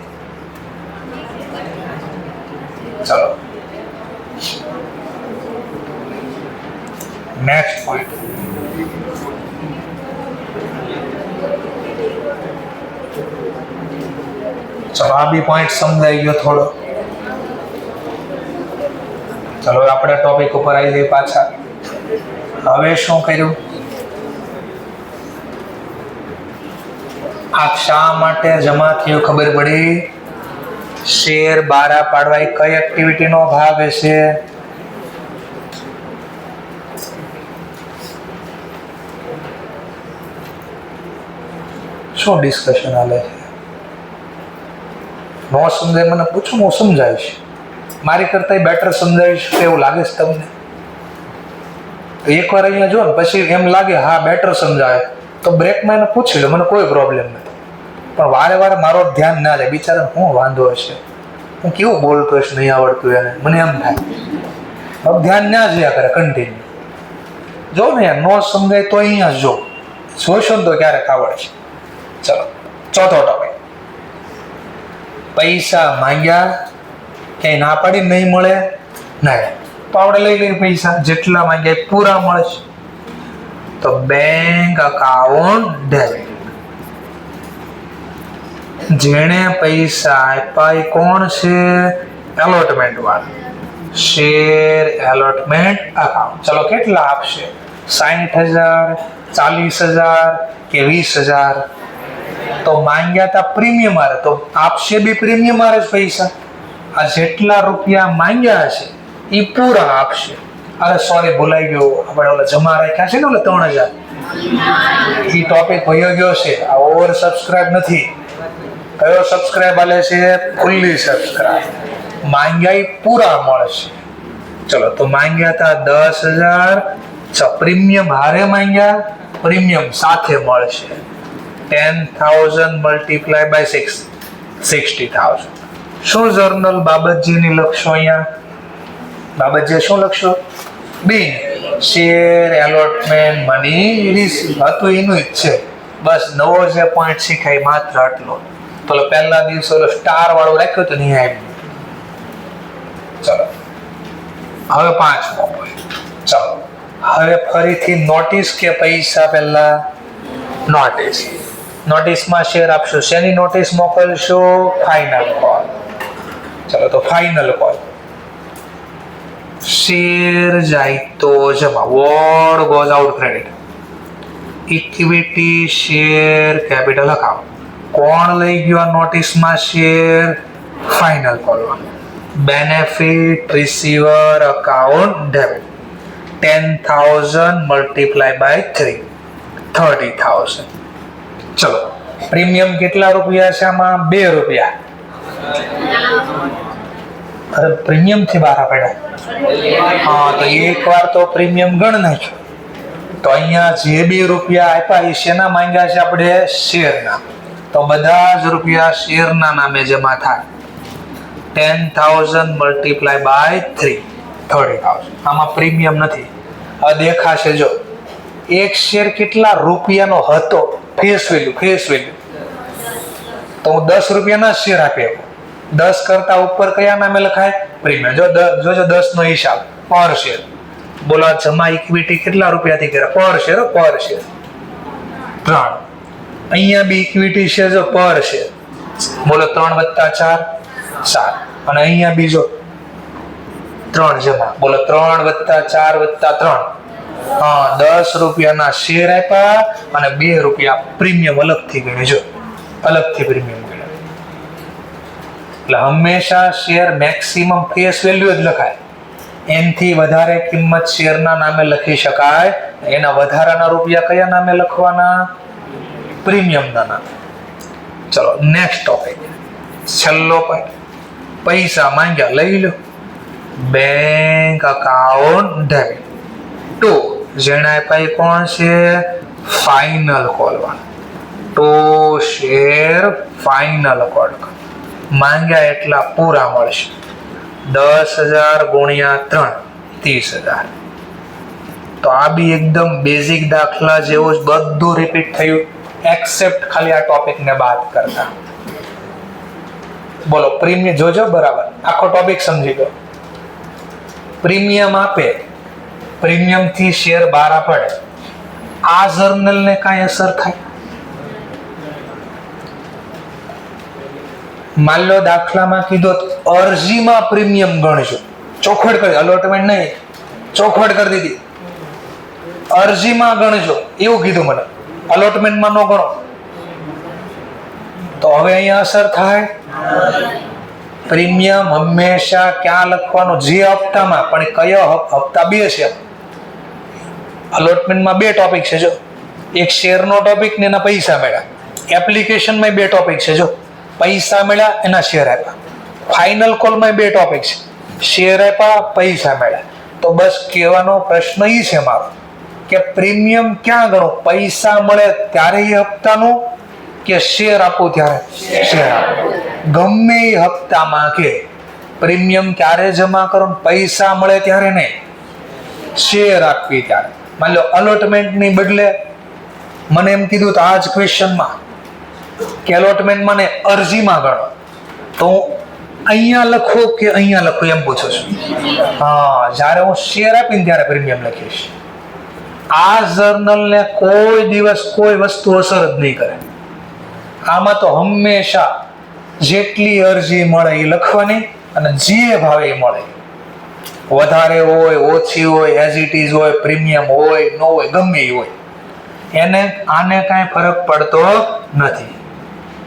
ચલો નેક્સ્ટ પોઈન્ટ. ચલો આ બી પોઈન્ટ સમજાઈ ગયો થોડો. ચલો આપણે ટોપિક ઉપર આવી જઈએ પાછા. હવે શું કર્યું? આ શા માટે જમા થયું ખબર પડી? શેર બારા પાડવા એ કઈ એક્ટિવિટીનો ભાગ હશે? શું ડિસ્કશન હાલે છે? નો સમજાય મને પૂછો, હું સમજાવીશ. મારી કરતા બેટર સમજાવીશ એવું લાગે છે તમને? એકવાર અહીંયા જો ને પછી એમ લાગે હા બેટર સમજાય તો બ્રેકમાં એને પૂછી લો, મને કોઈ પ્રોબ્લેમ નથી. પણ વારે વારે મારો ધ્યાન ના જાય, બિચારા શું વાંધો હશે, હું કેવું બોલતો હશે, નહીં આવડતું એને, મને એમ થાય. હવે ધ્યાન ના જોયા કરે કન્ટિન્યુ. જો ને યાર, નો સમજાય તો અહીંયા જો જોશો ને તો ક્યારેક આવડશે. ચલો ચોથો ટોપિક, પૈસા માંગ્યા ક્યાંય ના પાડી નહીં મળે નહીં, તો આપણે લઈ લઈએ પૈસા, જેટલા માંગ્યા પૂરા મળશે. તો બેંક અકાઉન્ટ ડેબિટ. જેણે પૈસા આપ્યા એ કોણ છે? એલોટમેન્ટ વાળા, શેર એલોટમેન્ટ અકાઉન્ટ. ચલો કેટલા આપશે? 60,000, 40,000 કે 20,000? તો માંગ્યા હતા પ્રીમિયમ મારે, તો આપશે બી પ્રીમિયમ મારે જ પૈસા. આ જેટલા રૂપિયા માંગ્યા છે એ પૂરા આપશે. અરે સોરી ભૂલાઈ ગયો, આપણે ઓલા જમા રાખ્યા છે ને ઓલા 3,000, એ ટોપિક ભયો ગયો છે. આ ઓવર સબસ્ક્રાઇબ નથી. કયો સબસ્ક્રાઇબ આલે છે? Fully subscribe. માંગ્યા એ પૂરા મળશે. ચલો તો માંગ્યા હતા 10,000, પ્રીમિયમ હારે માંગ્યા, પ્રીમિયમ સાથે મળશે. 10,000 મલ્ટીપ્લાય બાય 6, 60,000. શું જર્નલ બાબતજીની લખશો અહીંયા? બાબતજી શું લખશો? બી શેર એલોટમેન્ટ મની રિસીવ હતું એનું જ છે. બસ નવો જે પોઈન્ટ શીખાય માત્ર આટલો. તો પહેલા દિવસે ઓલો સ્ટાર વાળો રાખ્યો તો નહીં આવ્યું. ચલો હવે 5મો પોઈન્ટ. ચલો હવે ફરીથી નોટિસ કે પૈસા પહેલા નોટિસ. નોટિસમાં શેર આપશો. શેની નોટિસ મોકલશો? Final call. ચલો તો ફાઇનલ કોલ. શેર જાય તો જમા, word goes out credit. Equity share capital account. કોણ લઈ ગયો નોટિસમાં share? Final call. Benefit receiver account debit. 10,000 multiply by 3, 30,000. ચલો પ્રીમિયમ કેટલા રૂપિયા છે આમાં? 2 રૂપિયા. અરે પ્રીમિયમ થી બહાર પડ્યા. હા તો એકવાર તો પ્રીમિયમ ગણ નાખ્યો. તો અહીંયા જે 2 રૂપિયા આપ્યા એ શેના માંગ્યા છે આપણે? શેરના. તો બધા જ રૂપિયા શેરના નામે જમા થાય. 10,000 મલ્ટીપ્લાય બાય 3, 30,000. આમાં પ્રીમિયમ નથી. હવે દેખાશે જો એક શેર કેટલા રૂપિયાનો હતો? Face value. તો હું 10 રૂપિયાના શેર આપી આપું. 10 કરતા ઉપર કયા નામે લખાય? પ્રીમિયમ. જોજો 10 નો હિસાબ પર શેર. બોલો જમા ઇક્વિટી કેટલા રૂપિયાથી કર્યા? પર શેર. 3. અહીંયા બી ઇક્વિટી છે જો પર શેર. બોલો 3 + 4, 7. અને અહીંયા બીજો 3 જમા. બોલો 3 + 4 + 3. હા 10 રૂપિયાના શેર આપ્યા અને 2 રૂપિયા પ્રીમિયમ અલગથી ગણ્યું. જો અલગથી પ્રીમિયમ ગણ્યું. એટલે હંમેશા શેર મેક્સિમમ ફેસ વેલ્યુ જ લખાય. એનથી વધારે કિંમત શેરના નામે લખી શકાય. એના વધારાના રૂપિયા કયા નામે લખવાના? પ્રીમિયમના નામે. ચલો નેક્સ્ટ ટોપિક, છેલ્લો પોઈન્ટ. પૈસા માંગ્યા, લઈ લો. Bank account debit. 2 જેણે આપ્યા એ કોણ છે? ફાઇનલ કોલ વાળા. 2 શેર ફાઇનલ કોલ. માંગ્યા એટલા પૂરા મળશે. 10,000 ગુણ્યા 3, 30,000. તો આ બી એકદમ બેઝિક દાખલા જેવું જ બધું રિપીટ થયું, એક્સેપ્ટ ખાલી આ ટોપિકને બાદ કરતા. બોલો પ્રીમિયમ જોજો બરાબર, આખો ટોપિક સમજી લો. પ્રીમિયમ આપે, પ્રીમિયમ થી શેર બહાર પડે, આ જર્નલ ને કાંઈ અસર થાય? માન લો દાખલામાં કીધો અરજીમાં પ્રીમિયમ ગણજો, ચોખવટ કરી, અલોટમેન્ટ નહીં, ચોખવટ કરી દીધી. અરજીમાં ગણજો એવું કીધું મને, અલોટમેન્ટમાં ન ગણો. તો હવે અહીંયા અસર થાય. પ્રીમિયમ હંમેશા ક્યાં લખવાનું? જે હપ્તામાં, પણ કયો હપ્તા? 2 છે. અલોટમેન્ટમાં 2 ટોપિક છે. જો એક શેરનો ટોપિક ને એના પૈસા મળ્યા. એપ્લિકેશનમાં 2 ટોપિક છે. જો પૈસા મળ્યા, એના શેર આપ્યા. ફાઇનલ કોલમાં 2 ટોપિક છે, શેર આપ્યા, પૈસા મળ્યા. તો બસ કહેવાનો પ્રશ્ન એ છે મારો કે પ્રીમિયમ ક્યાં ગણો? પૈસા મળે ત્યારે એ હપ્તાનું, કે શેર આપો ત્યારે? શેર આપો. ગમે એ હપ્તામાં કે પ્રીમિયમ ક્યારે જમા કરો? પૈસા મળે ત્યારે નહીં, શેર આપવી ત્યારે. માની લો અલોટમેન્ટની બદલે મને એમ કીધું તો આ જ ક્વેશ્ચનમાં કે એલોટમેન્ટમાં ને અરજીમાં ગણો, તો અહીંયા લખો કે અહીંયા લખો એમ પૂછો છું. હા, જ્યારે હું શેર આપીને ત્યારે પ્રીમિયમ લખીશ. આ જર્નલને કોઈ દિવસ કોઈ વસ્તુ અસર જ નહીં કરે. આમાં તો હંમેશા જેટલી અરજી મળે એ લખવાની અને જે ભાવે એ મળે, વધારે હોય ઓછી હોય એઝ ઇટ ઇઝ હોય પ્રીમિયમ હોય ન હોય ગમે એ હોય, એને આને કાંઈ ફરક પડતો નથી.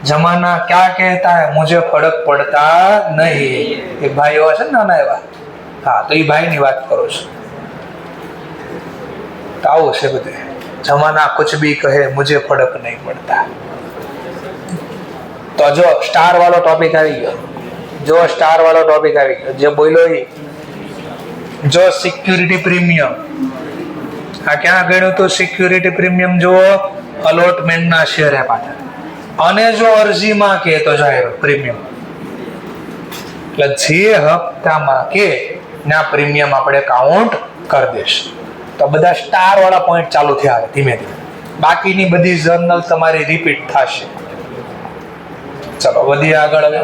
જમાના ક્યાં કહેતા હે મુझे ફરક પડતા નહીં. એક ભાઈ એવા છે ને નાના એવા, હા, તો એ ભાઈની વાત કરું છું. તો આવું છે બધું. જમાના કુછ ભી કહે મુझे ફરક નહીં પડતા. તો જો સ્ટાર વાળો ટોપિક આવી ગયો, જો સ્ટાર વાળો ટોપિક આવી ગયો, જે બોલ્યો એ જો સિક્યુરિટી પ્રીમિયમ. આ ક્યાં ગણ્યું તો સિક્યુરિટી પ્રીમિયમ જો અલોટમેન્ટના શેર આપ્યા, અને જો અરજીમાં કે તો જાહેર પ્રીમિયમ. એટલે જે હપ્તામાં કે ના પ્રીમિયમ આપણે કાઉન્ટ કરી દઈશું. તો બધા સ્ટાર વાળા પોઈન્ટ ચાલુ થયા ધીમે ધીમે. બાકીની બધી જર્નલ તમારી રિપીટ થશે. ચલો વધીએ આગળ. હવે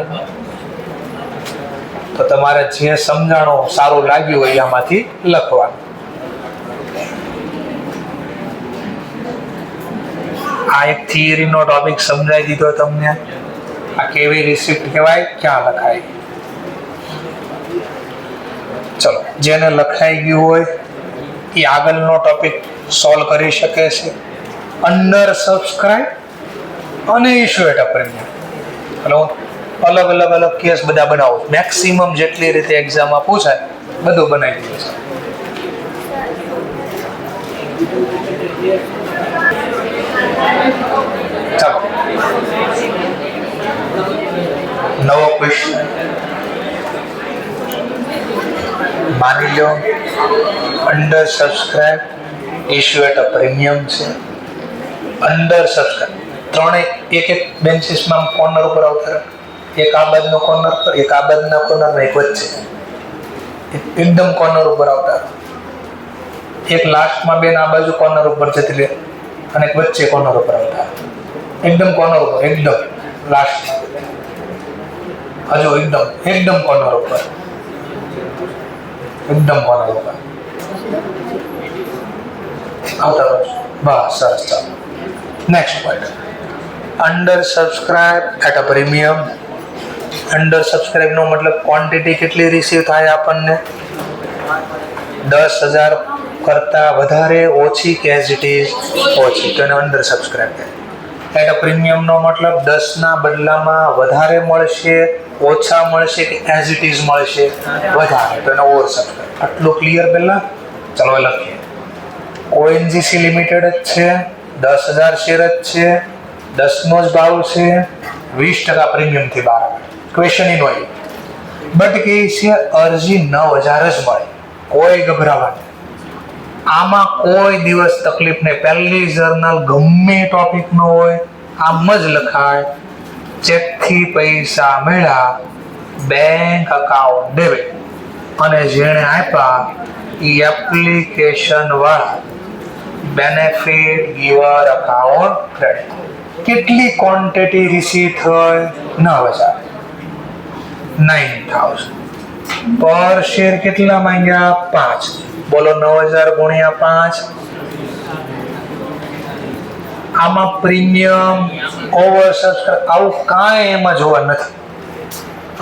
તો તમારે જે સમજાણું સારું લાગ્યું હોય આમાંથી લખવાનું. આ એક થિયરીનો ટોપિક સમજાવી દીધો તમને. આ કેવી રિસિપ્ટ કહેવાય, ક્યાં લખાય. ચલો, જેને લખાઈ ગયું હોય એ આગળનો ટોપિક સોલ્વ કરી શકે છે. અંડર સબસ્ક્રાઇબ અને ઇશ્યુ એટ અ પ્રીમિયમ. એટલે હું અલગ કેસ બધા બનાવું. મેક્સિમમ જેટલી રીતે એક્ઝામમાં પૂછાય બધું બનાવી દીધું છે. ચાલો, નવો ક્વેશ્ચન. માની લો under subscribe issue at a premium છે. અંડર સબસ્ક્રાઇબ ત્રણે એક બેન્ચીસમાં કોર્નર ઉપર આવતા, એક આ બાજુનો કોર્નર પર, એક આ બાજુના કોર્નર, એક વચ્ચે, એકદમ કોર્નર ઉપર આવતા. એક લાસ્ટમાં બેન આ બાજુ કોર્નર ઉપર જતી રહે અને એક વચ્ચે કોર્નર ઉપર આવતા. એકદમ કોર્નર ઉપર, એકદમ લાસ્ટ, હજુ એકદમ કોર્નર ઉપર, એકદમ કોર્નર ઉપર આવતા રહો. બસ, સરસ. ચાલો next point. Under subscribe at a premium. Under subscribe નો મતલબ ક્વોન્ટિટી કેટલી રિસીવ થાય આપણને, 10,000 કરતા વધારે, ઓછી કે એઝ ઇટ ઇઝ ઓછી, તો એને અંડર સબસ્ક્રાઇબ કહે. એટ અ પ્રીમિયમ નો મતલબ 10 ના બદલામાં વધારે મળશે, ઓછા મળશે કે એઝ ઇટ ઇઝ મળશે વધારે, તો એને ઓવર સબસ્ક્રાઇબ. આટલું ક્લિયર પહેલા. ચલો લખીએ. ઓએનજીસી લિમિટેડ જ છે, 10,000 શેર જ છે, 10 નો જ ભાવ છે, 20% પ્રીમિયમ થી બહાર. ક્વેશ્ચન ઇન હોય બટ કે છે અરજી 9,000 જ મળે. કોઈ ગભરાવાનું, આમાં કોઈ દિવસ તકલીફ નહીં. પહેલી જર્નલ ગમે ટોપિક નો હોય આમ જ લખાય, ચેક થી પૈસા મળ્યા, બેંક અકાઉન્ટ ડેબિટ, અને જેણે આપ્યા એ એપ્લિકેશન વાળા બેનિફિટ ગિવર અકાઉન્ટ ક્રેડિટ. કેટલી ક્વોન્ટિટી રિસીવ થઈ? 9,000. 9,000 પર શેર કેટલા માંગ્યા? 5. બોલો 9,000 ગુણ્યા 5. આમાં પ્રીમિયમ ઓવર સબસ્ક્રાઇબ આવું કાંઈ એમાં જોવા નથી.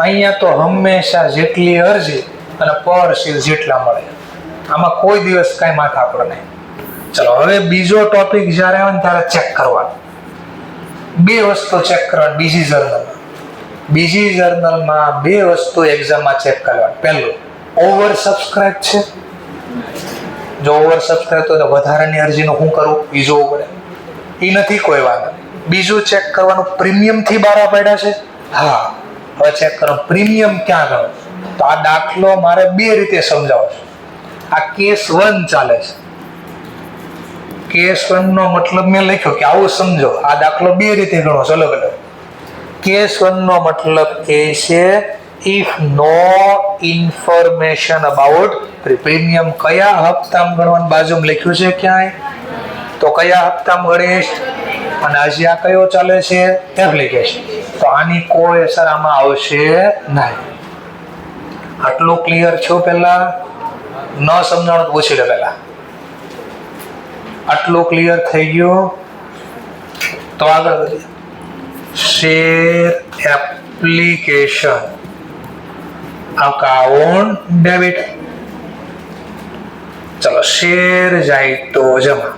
અહીંયા તો હંમેશા જેટલી અરજી અને પર શેર જેટલા મળે, આમાં કોઈ દિવસ કાંઈ માથાકૂટ નહીં. ચલો હવે બીજો ટોપિક જ્યારે આવે ને ત્યારે ચેક કરવાનો. બે વસ્તુ ચેક કરવાની બીજી જર્નલમાં બે વસ્તુ એક્ઝામમાં ચેક કરવાની. પહેલું, ઓવર સબસ્ક્રાઇબ છે. જો ઓવર સબસ્ક્રાઇબ તો વધારાની અરજીનું શું કરવું એ જોવું પડે. એ નથી કોઈ વાંધો. બીજું ચેક કરવાનું, પ્રીમિયમ થી બહાર પડ્યા છે. હા, હવે ચેક કરો પ્રીમિયમ ક્યાં ગયો. તો આ દાખલો મારે બે રીતે સમજાવો છે. આ કેસ 1 ચાલે છે. કેસ 1 નો મતલબ મેં લખ્યો કે આવું સમજો. આ દાખલો બે રીતે ગણો છો અલગ અલગ. કેસ 1 નો મતલબ કે છે if no information about premium. કયા હપ્તામાં ગણવાનું બાજુમાં લખ્યું છે ક્યાંય? તો કયા હપ્તામાં ગણીશ? અને હજી આ કયો ચાલે છે? એપ્લિકેશન. તો આની કોઈ અસર આમાં આવશે નહીં. આટલું ક્લિયર છો? પહેલા ન સમજાણું તો પૂછી લે. પહેલા આટલું ક્લિયર થઈ ગયું તો આગળ વધીએ. Share application account debit. ચલો, શેર જાય તો જમા,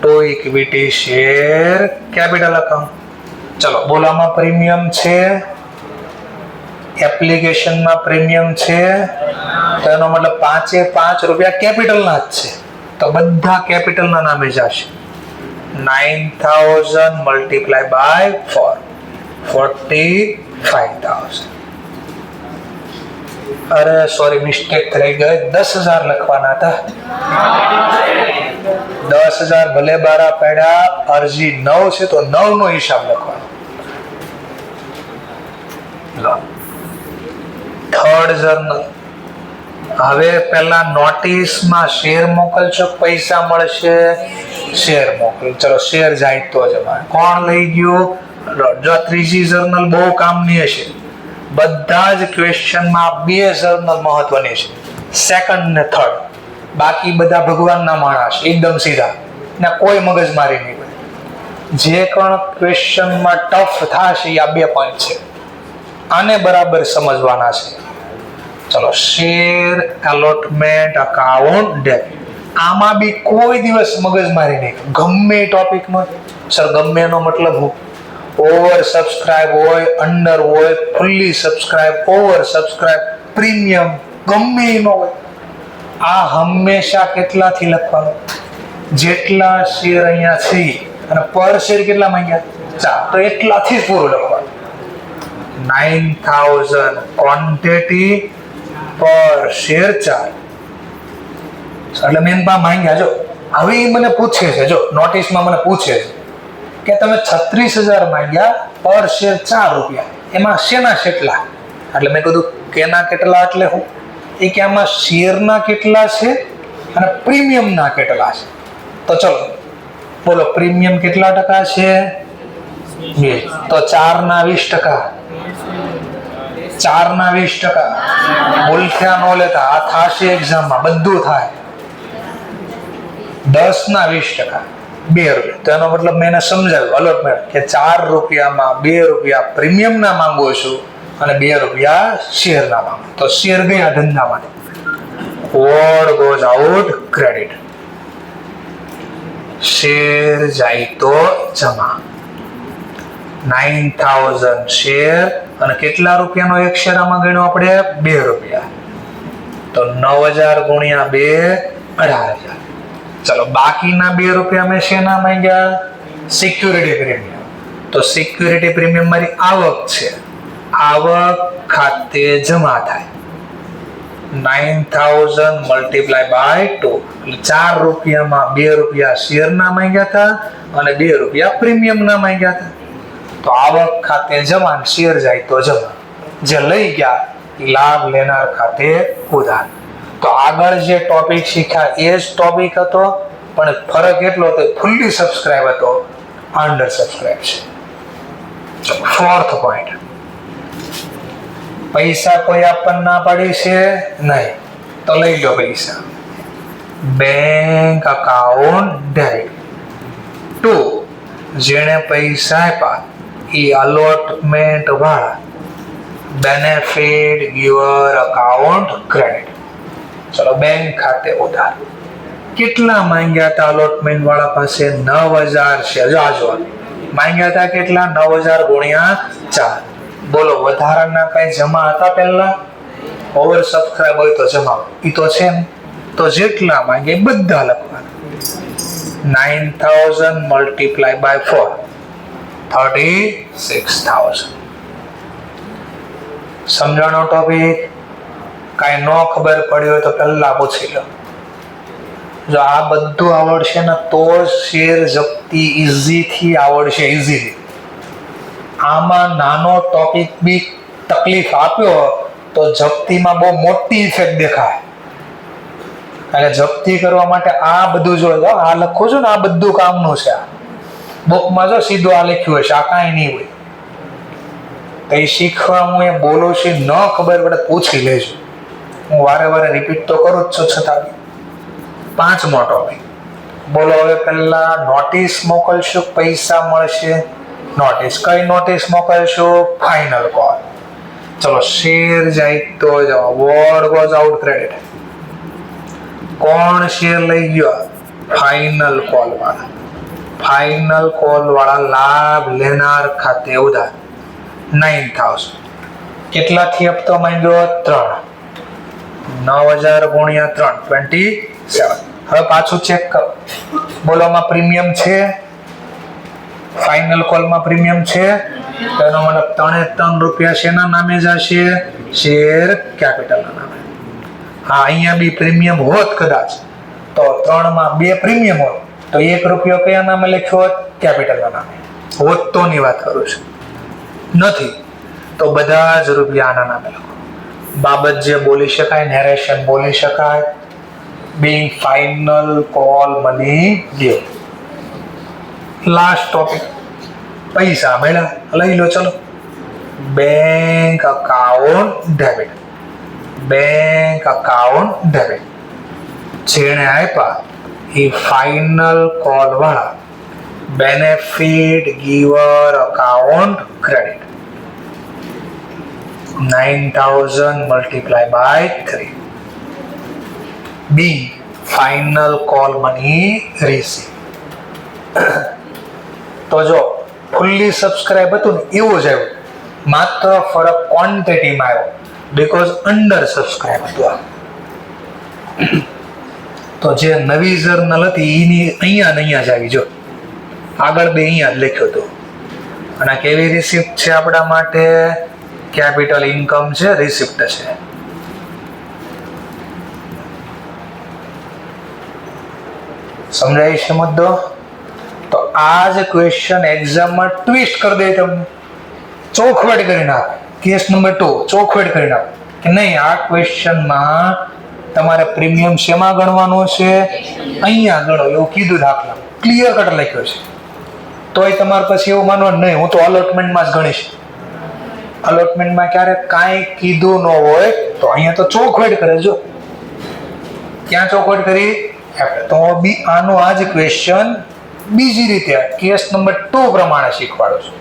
તો ઇક્વિટી શેર કેપિટલ અકાઉન્ટ. ચલો, બોલામાં પ્રીમિયમ છે, એપ્લિકેશનમાં પ્રીમિયમ છે, તો એનો મતલબ 5 રૂપિયા કેપિટલના જ છે, તો બધા કેપિટલના નામે જશે. 9,000 મલ્ટીપ્લાય બાય 4, 45,000. અરે સોરી, મિસ્ટેક થઈ ગઈ. 10,000 લખવાના હતા. 10,000 ભલે બારા પડ્યા, અરજી 9 છે તો 9 નો હિસાબ લખવાનો. Third journal. હવે પેલા નોટિસમાં શેર મોકલશો, પૈસા મળશે, શેર મોકલ. ચલો, શેર જાય તો જમા. કોણ લઈ ગયું? જો ત્રીજી જર્નલ બહુ કામની હશે. બધા જ ક્વેશ્ચનમાં 2 જર્નલ મહત્વની છે, સેકન્ડ ને થર્ડ. બાકી બધા ભગવાનના માણસ, એકદમ સીધા ને કોઈ મગજમારી નહીં પડે. જે પણ ક્વેશ્ચનમાં ટફ થશે આ 2 પોઈન્ટ છે, આને બરાબર સમજવાના છે. ચલો, શેર એલોટમેન્ટ અકાઉન્ટ ડેબિટ. આમાં બી કોઈ દિવસ મગજમારી નહીં. ગમે ટોપિકમાં સર, ગમે એનો મતલબ હું ઓવર સબસ્ક્રાઇબ હોય, અંડર હોય, fully subscribe, over subscribe, premium, ગમે એનો હોય. આ હંમેશા કેટલાથી લખવાનું? જેટલા શેર અહીંયા છે અને પર શેર કેટલા માંગ્યા? 4, તો એટલાથી જ પૂરું લખવાનું. 9,000 ક્વોન્ટિટી પર શેર 4. એટલે મેં માંગ્યા. જો હવે મને પૂછે છે, જો નોટિસમાં મને પૂછે છે કે તમે 36,000 માંગ્યા, પર શેર 4 રૂપિયા, એમાં શેના કેટલા? એટલે મેં કીધું કેના કેટલા એટલે હું? એ કે આમાં શેરના કેટલા છે અને પ્રીમિયમના કેટલા છે. તો ચલો બોલો, પ્રીમિયમ કેટલા ટકા છે? 2. તો 4 ના 20%. 4 ના 20%. બોલખ્યા નો લેતા, આ થાશે એક્ઝામમાં, બધું થાય. 10 ના 20%, 2 રૂપિયા. તો એનો મતલબ મેં એને સમજાવ્યું અલોટમેન્ટ કે 4 રૂપિયામાં 2 રૂપિયા પ્રીમિયમના માંગુ છું અને 2 રૂપિયા શેરના માંગુ. તો શેર ગયા ધંધામાં. Ward goes out credit. Share જાય તો જમા. 9,000 શેર અને કેટલા રૂપિયાનો એક શેર આમાં ગણ્યો આપણે? 2 રૂપિયા. તો 9,000 ગુણ્યા 2, 18,000. ચલો, બાકીના 2 રૂપિયા મેં શેના માંગ્યા? Security premium. તો સિક્યુરિટી પ્રીમિયમ મારી આવક છે, આવક ખાતે જમા થાય. 9,000 મલ્ટીપ્લાય બાય 2, એટલે 4 રૂપિયામાં 2 રૂપિયા શેરના માંગ્યા હતા અને 2 રૂપિયા પ્રીમિયમના માંગ્યા હતા. તો આવક ખાતે જમા, શેર જાય તો જમા. જે લઈ ગયા એ લાભ લેનાર ખાતે ઉધાર. તો આગળ જે ટોપિક શીખ્યા એ જ ટોપિક હતો, પણ ફરક એટલો હતો, ફુલ્લી સબસ્ક્રાઇબ હતો, અંડર સબસ્ક્રાઇબ છે. ફોર્થ પોઈન્ટ, પૈસા કોઈ આપણને ના પાડી છે નહીં, તો લઈ લો પૈસા. Bank account debit. 2, જેણે પૈસા આપ્યા એ અલોટમેન્ટ વાળા. Benefit giver account credit. ચલો, બેંક ખાતે ઉધાર. કેટલા માંગ્યા હતા અલોટમેન્ટ વાળા પાસે? 9,000 છે. જો આજો માંગ્યા હતા કેટલા? 9,000 ગુણ્યા 4. બોલો, વધારાના કઈ જમા હતા પહેલા? ઓવર સબસ્ક્રાઇબ હોય તો જમા, એ તો છે ને. તો જેટલા માંગે બધા લખવાના. 9,000 મલ્ટીપ્લાય બાય 4, 36,000. સમજાણો ટોપિક? કાંઈ ન ખબર પડી હોય તો પહેલા પૂછી લો. જો આ બધું આવડશે ને તો શેર જપ્તી ઈઝીથી આવડશે, ઈઝીલી. આમાં નાનો ટોપિક બી તકલીફ આપ્યો તો જપ્તીમાં બહુ મોટી ઇફેક્ટ દેખાય. કારણ કે જપ્તી કરવા માટે આ બધું જો આ લખો છો ને, આ બધું કામનું છે. આ બુકમાં જો સીધું આ લખ્યું હશે, આ કાંઈ નહીં હોય. તો એ શીખવા હું એ બોલું છું, ન ખબર પડે પૂછી લેજો. હું વારે વારે રિપીટ તો કરું જ છું, છતાં 5મો ટોપિક બોલો. હવે પહેલા નોટિસ મોકલશું, પૈસા મળશે. નોટિસ કઈ નોટિસ મોકલશું? Final call. ચલો શેર જાય તો જાઓ, વર્ડ ગોઝ આઉટ ક્રેડિટ. કોણ શેર લઈ ગયો? ફાઇનલ કોલ વાળા. ફાઇનલ કોલ વાળા લાભ લેનાર ખાતે ઉધાર 9000. કેટલાથી હપ્તો માંગ્યો? 3. 9000 ગુણ્યા 3 27. હવે પાછું ચેક કરો. બોલોમાં પ્રીમિયમ છે? ફાઇનલ કોલમાં પ્રીમિયમ છે? તો એનો મતલબ 3 રૂપિયા શેના નામે જશે? શેર કેપિટલના નામે. હા, અહીંયા બી પ્રીમિયમ હોત કદાચ, તો 3માં 2 પ્રીમિયમ હોત, તો 1 રૂપિયો કયા નામે લખ્યો હોત? કેપિટલના નામે હોત. તોની વાત કરું છું. નથી તો બધા જ રૂપિયા આના નામે લખો. બાબત જે બોલી શકાય, નેરેશન બોલી શકાય. being final call money due. Last topic, પૈસા મળ્યા, લઈ લો. ચલો bank account debit. Bank account debit જેણે આપ્યા એ ફાઇનલ કોલ વાળા benefit giver account credit. 9000 multiplied by 3. being final call money receipt. તો જો ફુલ્લી સબસ્ક્રાઇબ હતું ને એવું જ આવ્યું, માત્ર ફરક ક્વોન્ટિટીમાં આવ્યો, બીકોઝ અંડર સબસ્ક્રાઇબ હતું. તો જે નવી જર્નલ હતી એની અહીંયા જ આવી. જો આગળ બે અહીંયા જ લખ્યું હતું. અને કેવી રિસિપ્ટ છે આપણા માટે? કેપિટલ ઇન્કમ છે, રિસિપ્ટ છે. સમજાય છે મુદ્દો? તો આ જ ક્વેશ્ચન એક્ઝામમાં ટ્વિસ્ટ કરી દે, તમને ચોખવટ કરી નાખે. કેસ નંબર 2 ચોખવટ કરી નાખે કે નહીં, આ ક્વેશ્ચનમાં તમારે પ્રીમિયમ શેમાં ગણવાનું છે? અહીંયા ગણો, એવું કીધું. દાખલા ક્લિયર કટ લખ્યો છે. તોય તમારે પછી એવું માનવાનું નહીં, હું તો અલોટમેન્ટમાં જ ગણીશ. અલોટમેન્ટમાં ક્યારેક કાંઈ કીધું ન હોય તો અહીંયા તો ચોખવટ કરે. જો ક્યાં ચોખવટ કરી? તો આનો આ જ ક્વેશ્ચન બીજી રીતે કેસ નંબર 2 પ્રમાણે શીખવાડું છું.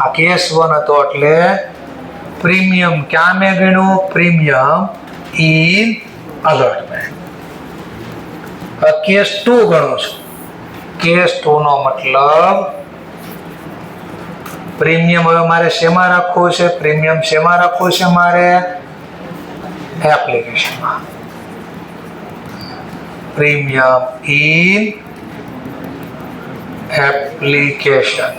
આ કેસ 1 હતો એટલે પ્રીમિયમ ક્યાં મેં ગણ્યું? Premium in allotment. કેસ 2 ગણું છું. કેસ 2 નો મતલબ પ્રીમિયમ હવે મારે શેમાં રાખવું છે? પ્રીમિયમ શેમાં રાખવું છે મારે? એપ્લિકેશનમાં. Premium in application.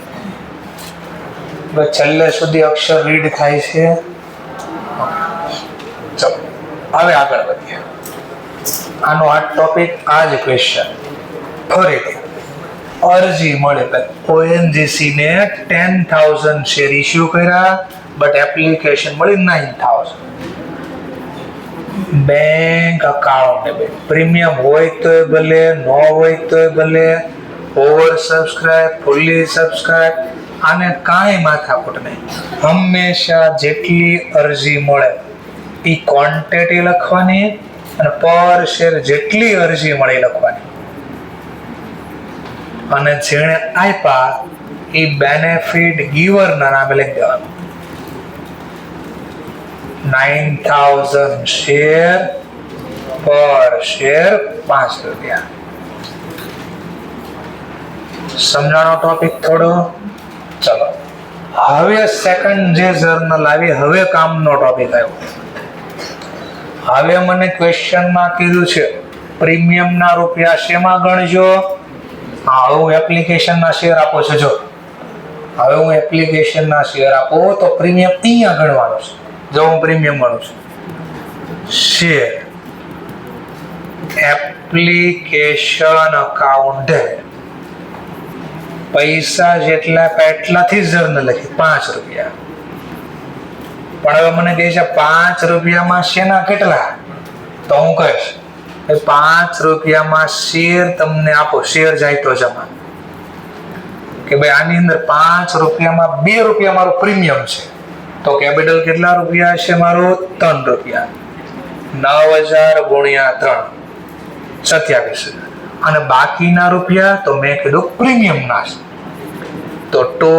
છેલ્લે સુધી અક્ષર રીડ થાય છે. ચલો હવે આગળ વધીએ. આનો આ ટોપિક, આ જ ક્વેશ્ચન ફરીથી. અરજી મળે, ઓએનજીસી ને 10,000 શેર ઇસ્યુ કર્યા, બટ એપ્લિકેશન મળી 9,000. Bank account debit. પ્રીમિયમ હોય તોય ભલે, ન હોય તોય ભલે, ઓવર સબસ્ક્રાઇબ, ફુલ્લી સબસ્ક્રાઇબ, આને કાંઈ માથાકૂટ નહીં. હંમેશા જેટલી અરજી મળે એ ક્વોન્ટિટી લખવાની અને પર શેર જેટલી અરજી મળે લખવાની. અને જેણે આપ્યા એ બેનિફિટ ગીવરના નામે લખી દેવાનું. 9,000 શેર, પર શેર 5 રૂપિયા. સમજાણો ટોપિક થોડો? ચલો હવે સેકન્ડ જે જર્નલ આવી, હવે કામનો ટોપિક આવ્યો. હવે મને ક્વેશ્ચનમાં કીધું છે પ્રીમિયમના રૂપિયા શેમાં ગણજો? હા, હું એપ્લિકેશનના શેર આપું છું. જો હવે હું એપ્લિકેશનના શેર આપું તો પ્રીમિયમ અહીંયા ગણવાનું છે. જો હું પ્રીમિયમ ગણું છું, શેર એપ્લિકેશન અકાઉન્ટ પૈસા જેટલા એટલાથી જ જર્નલ લખી 5 રૂપિયા. પણ હવે મને કહે છે 5 રૂપિયામાં શેના કેટલા? તો હું કહીશ કે 5 રૂપિયામાં શેર તમને આપો, શેર જાય તો જમા, કે ભાઈ આની અંદર 5 રૂપિયામાં 2 રૂપિયા મારું પ્રીમિયમ છે, તો કેપિટલ કેટલા રૂપિયા હશે મારું? 3 રૂપિયા. 9000 ગુણ્યા 3 27,000. અને બાકીના રૂપિયા તો મેં કીધું પ્રીમિયમ ના છે, તો to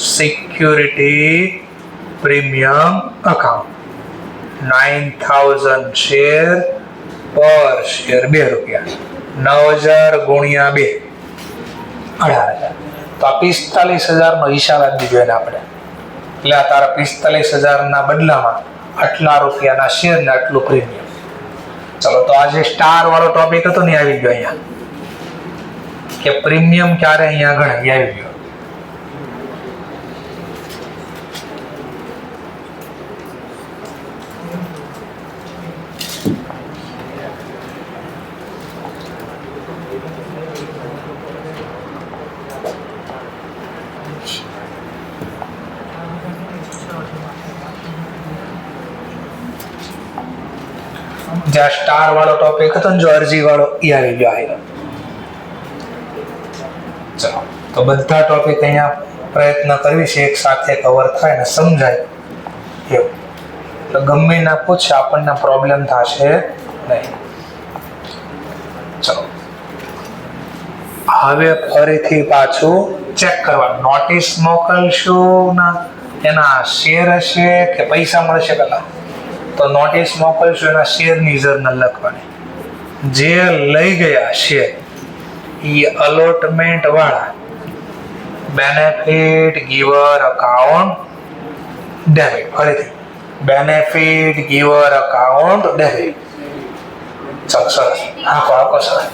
security premium account 9000 share પર શેર 2 રૂપિયા. 9000 ગુણ્યા 2 18,000. તો આ 45,000 નો હિસાબ આપી દીધો એને આપણે. એટલે આ તારા 45,000 ના બદલામાં આટલા રૂપિયાના શેર ને આટલું પ્રીમિયમ. ચલો, તો આજે સ્ટાર વાળો ટોપિક હતો ને આવી ગયો અહીંયા, કે પ્રીમિયમ ક્યારે અહીંયા ગણાય આવી ગયો. જ્યાં સ્ટાર વાળો ટોપિક હતો ને જો અરજી વાળો એ આવી ગયો આવ્યો. ચલો, તો બધા ટોપિક અહીંયા પ્રયત્ન કરવી છે એક સાથે કવર થાય ને સમજાય એવું. તો ગમે ના પૂછે આપણને પ્રોબ્લેમ થશે નહીં. ચલો, હવે ફરીથી પાછું ચેક કરવા. નોટિસ મોકલશું ના એના શેર હશે કે પૈસા મળશે પેલા? તો નોટિસ મોકલશું એના શેરની જર્નલ લખવાની. જે લઈ ગયા શેર એ અલોટમેન્ટ વાળા બેનિફિટ ગીવર અકાઉન્ટ ડેબિટ. ફરીથી બેનિફિટ ગીવર અકાઉન્ટ ડેબિટ. ચલો, સરસ. આખો સરસ.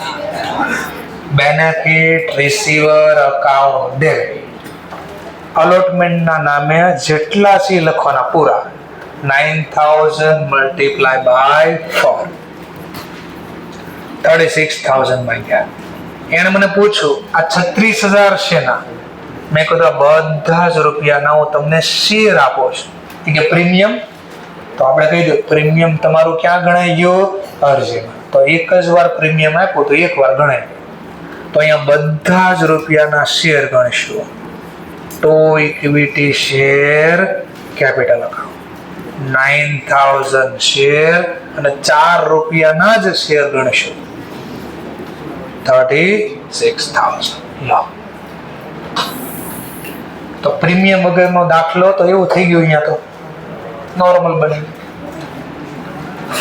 Benefit receiver account debit. અલોટમેન્ટના નામે જેટલા સી લખવાના પૂરા. 9,000 multiplied by 4 36,000 માં ગયા. એને મને પૂછ્યું આ 36,000 છે ના? મેં કીધું બધા જ રૂપિયાના હું તમને શેર આપો છું. કે પ્રીમિયમ? તો આપણે કહી દો પ્રીમિયમ તમારું ક્યાં ગણાઈ ગયું? અરજીમાં. તો એક જ વાર પ્રીમિયમ આપ્યું તો એક વાર ગણાય. તો અહીંયા બધા જ રૂપિયાના શેર ગણશું. To equity share capital account 9,000 share અને 4 રૂપિયાના જ શેર ગણશું 36,000. લો, તો પ્રીમિયમ વગરનો દાખલો તો એવું થઈ ગયું. અહીંયા તો નોર્મલ બની.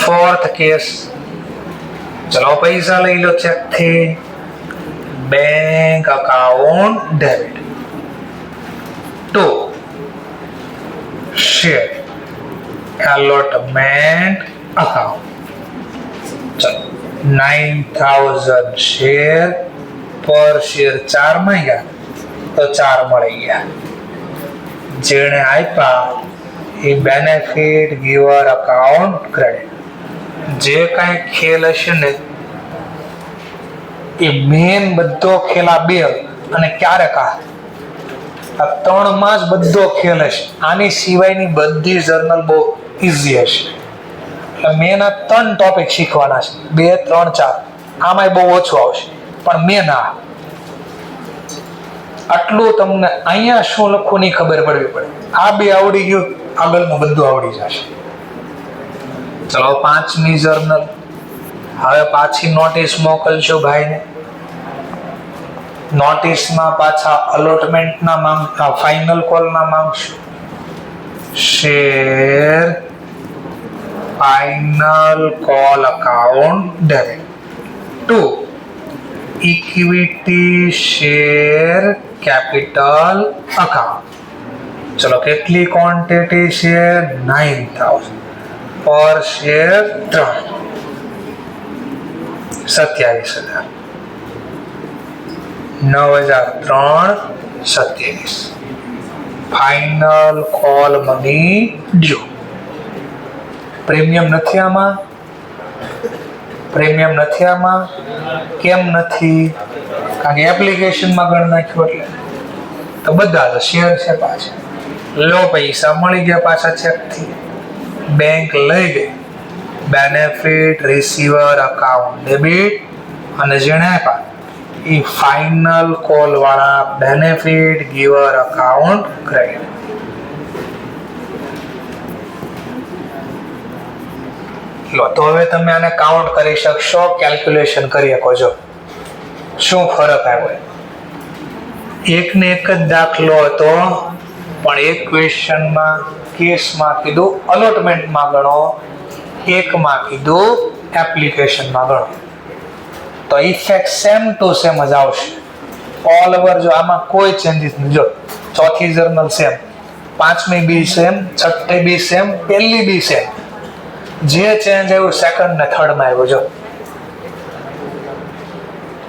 Fourth case. ચલો, પૈસા લઈ લો ચેક થી. Bank account debit two share allotment account. ચલો, 9,000 શેર પર શેર 4 માં ગયા તો 4 મળી ગયા. જેણે આપ્યા એ બેનિફિટ ગીવર અકાઉન્ટ ક્રેડિટ. જે કાંઈ ખેલ હશે ને એ મેન બધો ખેલ આ 2 અને ક્યારેક આ 3 માં જ બધો ખેલ હશે. આની સિવાયની બધી જર્નલ બહુ ઈઝી હશે. એટલે મેન આ 3 ટોપિક શીખવાના છે. 2, 3, 4 આમાંય બહુ ઓછું આવશે, પણ મેન આટલું તમને અહીંયા શું લખવું નહીં ખબર પડવી પડે. આ 2 આવડી ગયું, આગળનું બધું આવડી જશે. ચલો, 5મી જર્નલ. હવે પાછી નોટિસ મોકલશો ભાઈને. નોટિસમાં પાછા અલોટમેન્ટના માંગતા, ફાઇનલ કોલના માંગશું. Share final call account debit to equity share capital account. ચલો, કેટલી ક્વોન્ટિટી છે? 9,000 પર share 3 27,000. 9,003 27. Final call money due. Premium નથી આમાં? પ્રીમિયમ નથી આમાં. કેમ નથી? કારણ કે એપ્લિકેશનમાં ગણ નાખ્યું એટલે. તો બધા જ શેર છે પાછા. લો, પૈસા મળી ગયા પાછા ચેકથી. બેંક લઈ ગઈ બેનિફિટ રિસીવર અકાઉન્ટ ડેબિટ, અને જેણે આપ્યા એ ફાઇનલ કોલ વાળા બેનિફિટ ગીવર અકાઉન્ટ ક્રેડિટ. લો તો હવે તમે આને કાઉન્ટ કરી શકશો, કેલ્ક્યુલેશન કરી શકો છો શું ફરક આવ્યો. એક ને એક જ દાખલો હતો, પણ એક ક્વેશ્ચનમાં કેસમાં કીધું અલોટમેન્ટમાં ગણો, એકમાં કીધું એપ્લિકેશનમાં ગણો. તો ઇફેક્ટ સેમ ટુ સેમ જ આવશે ઓલ ઓવર. જો આમાં કોઈ ચેન્જીસ નહીં. જો ચોથી જર્નલ સેમ, પાંચમી બી સેમ, છઠ્ઠી બી સેમ, પહેલી બી સેમ. જે ચેન્જ આવ્યું સેકન્ડ ને થર્ડ માં આવ્યું. જો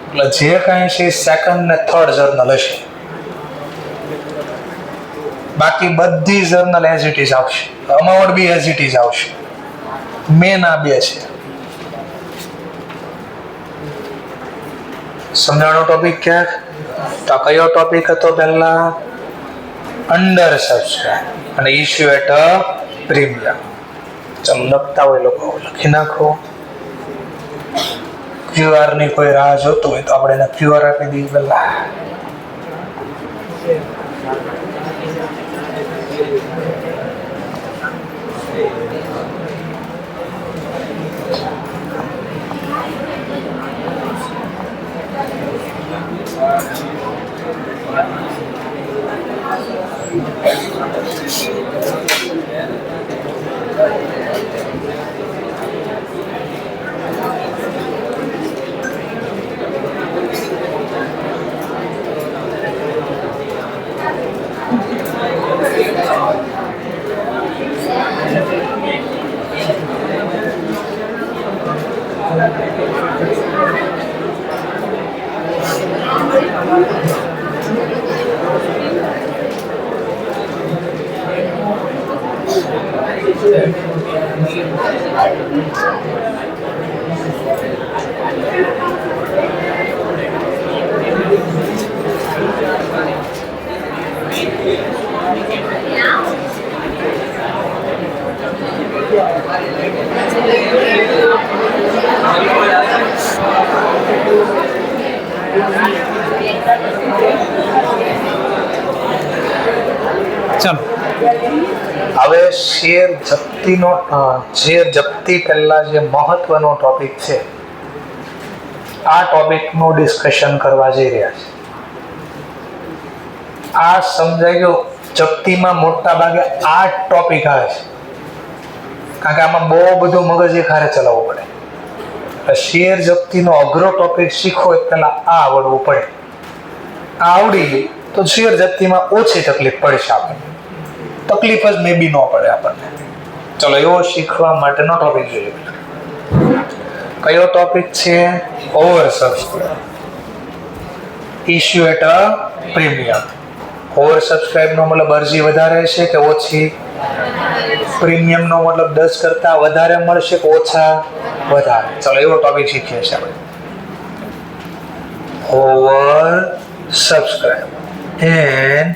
એટલે જે કાંઈ છે સેકન્ડ ને થર્ડ જર્નલ હશે, બાકી બધી જર્નલ એઝ ઇટ ઇઝ આવશે. Amount be as it is આવશે. મેન આ બે છે. સમજાણો ટોપિક ક્યાંક? તો કયો ટોપિક હતો પહેલા? અંડર સબસ્ક્રાઇબ અને ઇશ્યુ એટ અ પ્રીમિયમ. ચાલો લખતા હોય લોકો લખી નાખો. ક્યુઆર ની કોઈ રાહ જોતું હોય તો આપણે એને ક્યુઆર આપી દઈએ પહેલા. હવે શેર જપ્તીનો શેર જપ્તી પહેલા જે મહત્વનો ટોપિક છે, આ ટોપિકનું ડિસ્કશન કરવા જઈ રહ્યા છે. આ સમજાઈ ગયું? જપ્તીમાં મોટા ભાગે આ ટોપિક આવે છે, કારણ કે આમાં બહુ બધું મગજ ખારે ચલાવવું પડે. શેર જપ્તીનો અઘરો ટોપિક શીખવો હોય પહેલા આ આવડવું પડે. આ આવડી ગઈ તો શેર જપ્તીમાં ઓછી તકલીફ પડશે. આપણને તકલીફ જ મે બી ન પડે આપણને. ચલો એવો શીખવા માટેનો ટોપિક જોઈએ. કયો ટોપિક છે? Over subscribe, issue at a premium. Over subscribe નો મતલબ અરજી વધારે છે કે ઓછી? પ્રીમિયમ નો મતલબ 10 કરતા વધારે મળશે કે ઓછા? વધારે. ચલો એવો ટોપિક શીખીએ છીએ આપણે. Over subscribe and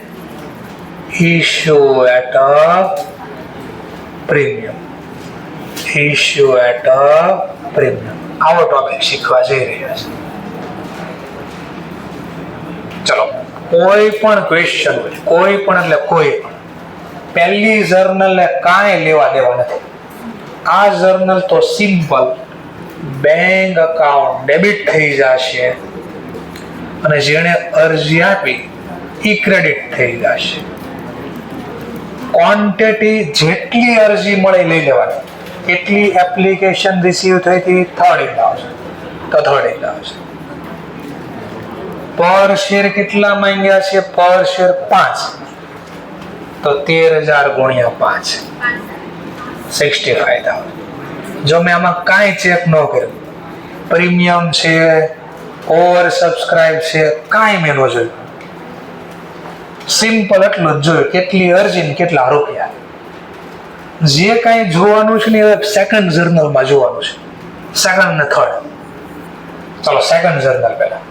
issue at a premium. Issue at a premium. આવો ટોપિક શીખવા જઈ રહ્યા છે. ચલો કોઈ પણ ક્વેશ્ચન હોય, કોઈ પણ એટલે કોઈ પણ, પહેલી જર્નલ ને કાંઈ લેવા દેવા નથી. આ જર્નલ તો સિમ્પલ બેંક અકાઉન્ટ ડેબિટ થઈ જશે અને જેણે અરજી આપી એ ક્રેડિટ થઈ જશે. ક્વોન્ટિટી જેટલી અરજી મળે લઈ લેવાની. કેટલી એપ્લિકેશન રિસીવ થઈ હતી? 30,000. તો 30,000. પર શેર કેટલા માંગ્યા છે? પર શેર 5. તો 13,000 ગુણ્યા 5 65,000. જો મેં આમાં કાંઈ ચેક ન કર્યું, પ્રીમિયમ છે, ઓવર સબસ્ક્રાઇબ છે, કાંઈ મેં ન જોયું, સિમ્પલ એટલું જ જોયું કેટલી અરજી ને કેટલા રૂપિયા. જે કાંઈ જોવાનું છે ને એ સેકન્ડ જર્નલમાં જોવાનું છે, સેકન્ડ ને થર્ડ. ચલો સેકન્ડ જર્નલ પહેલા.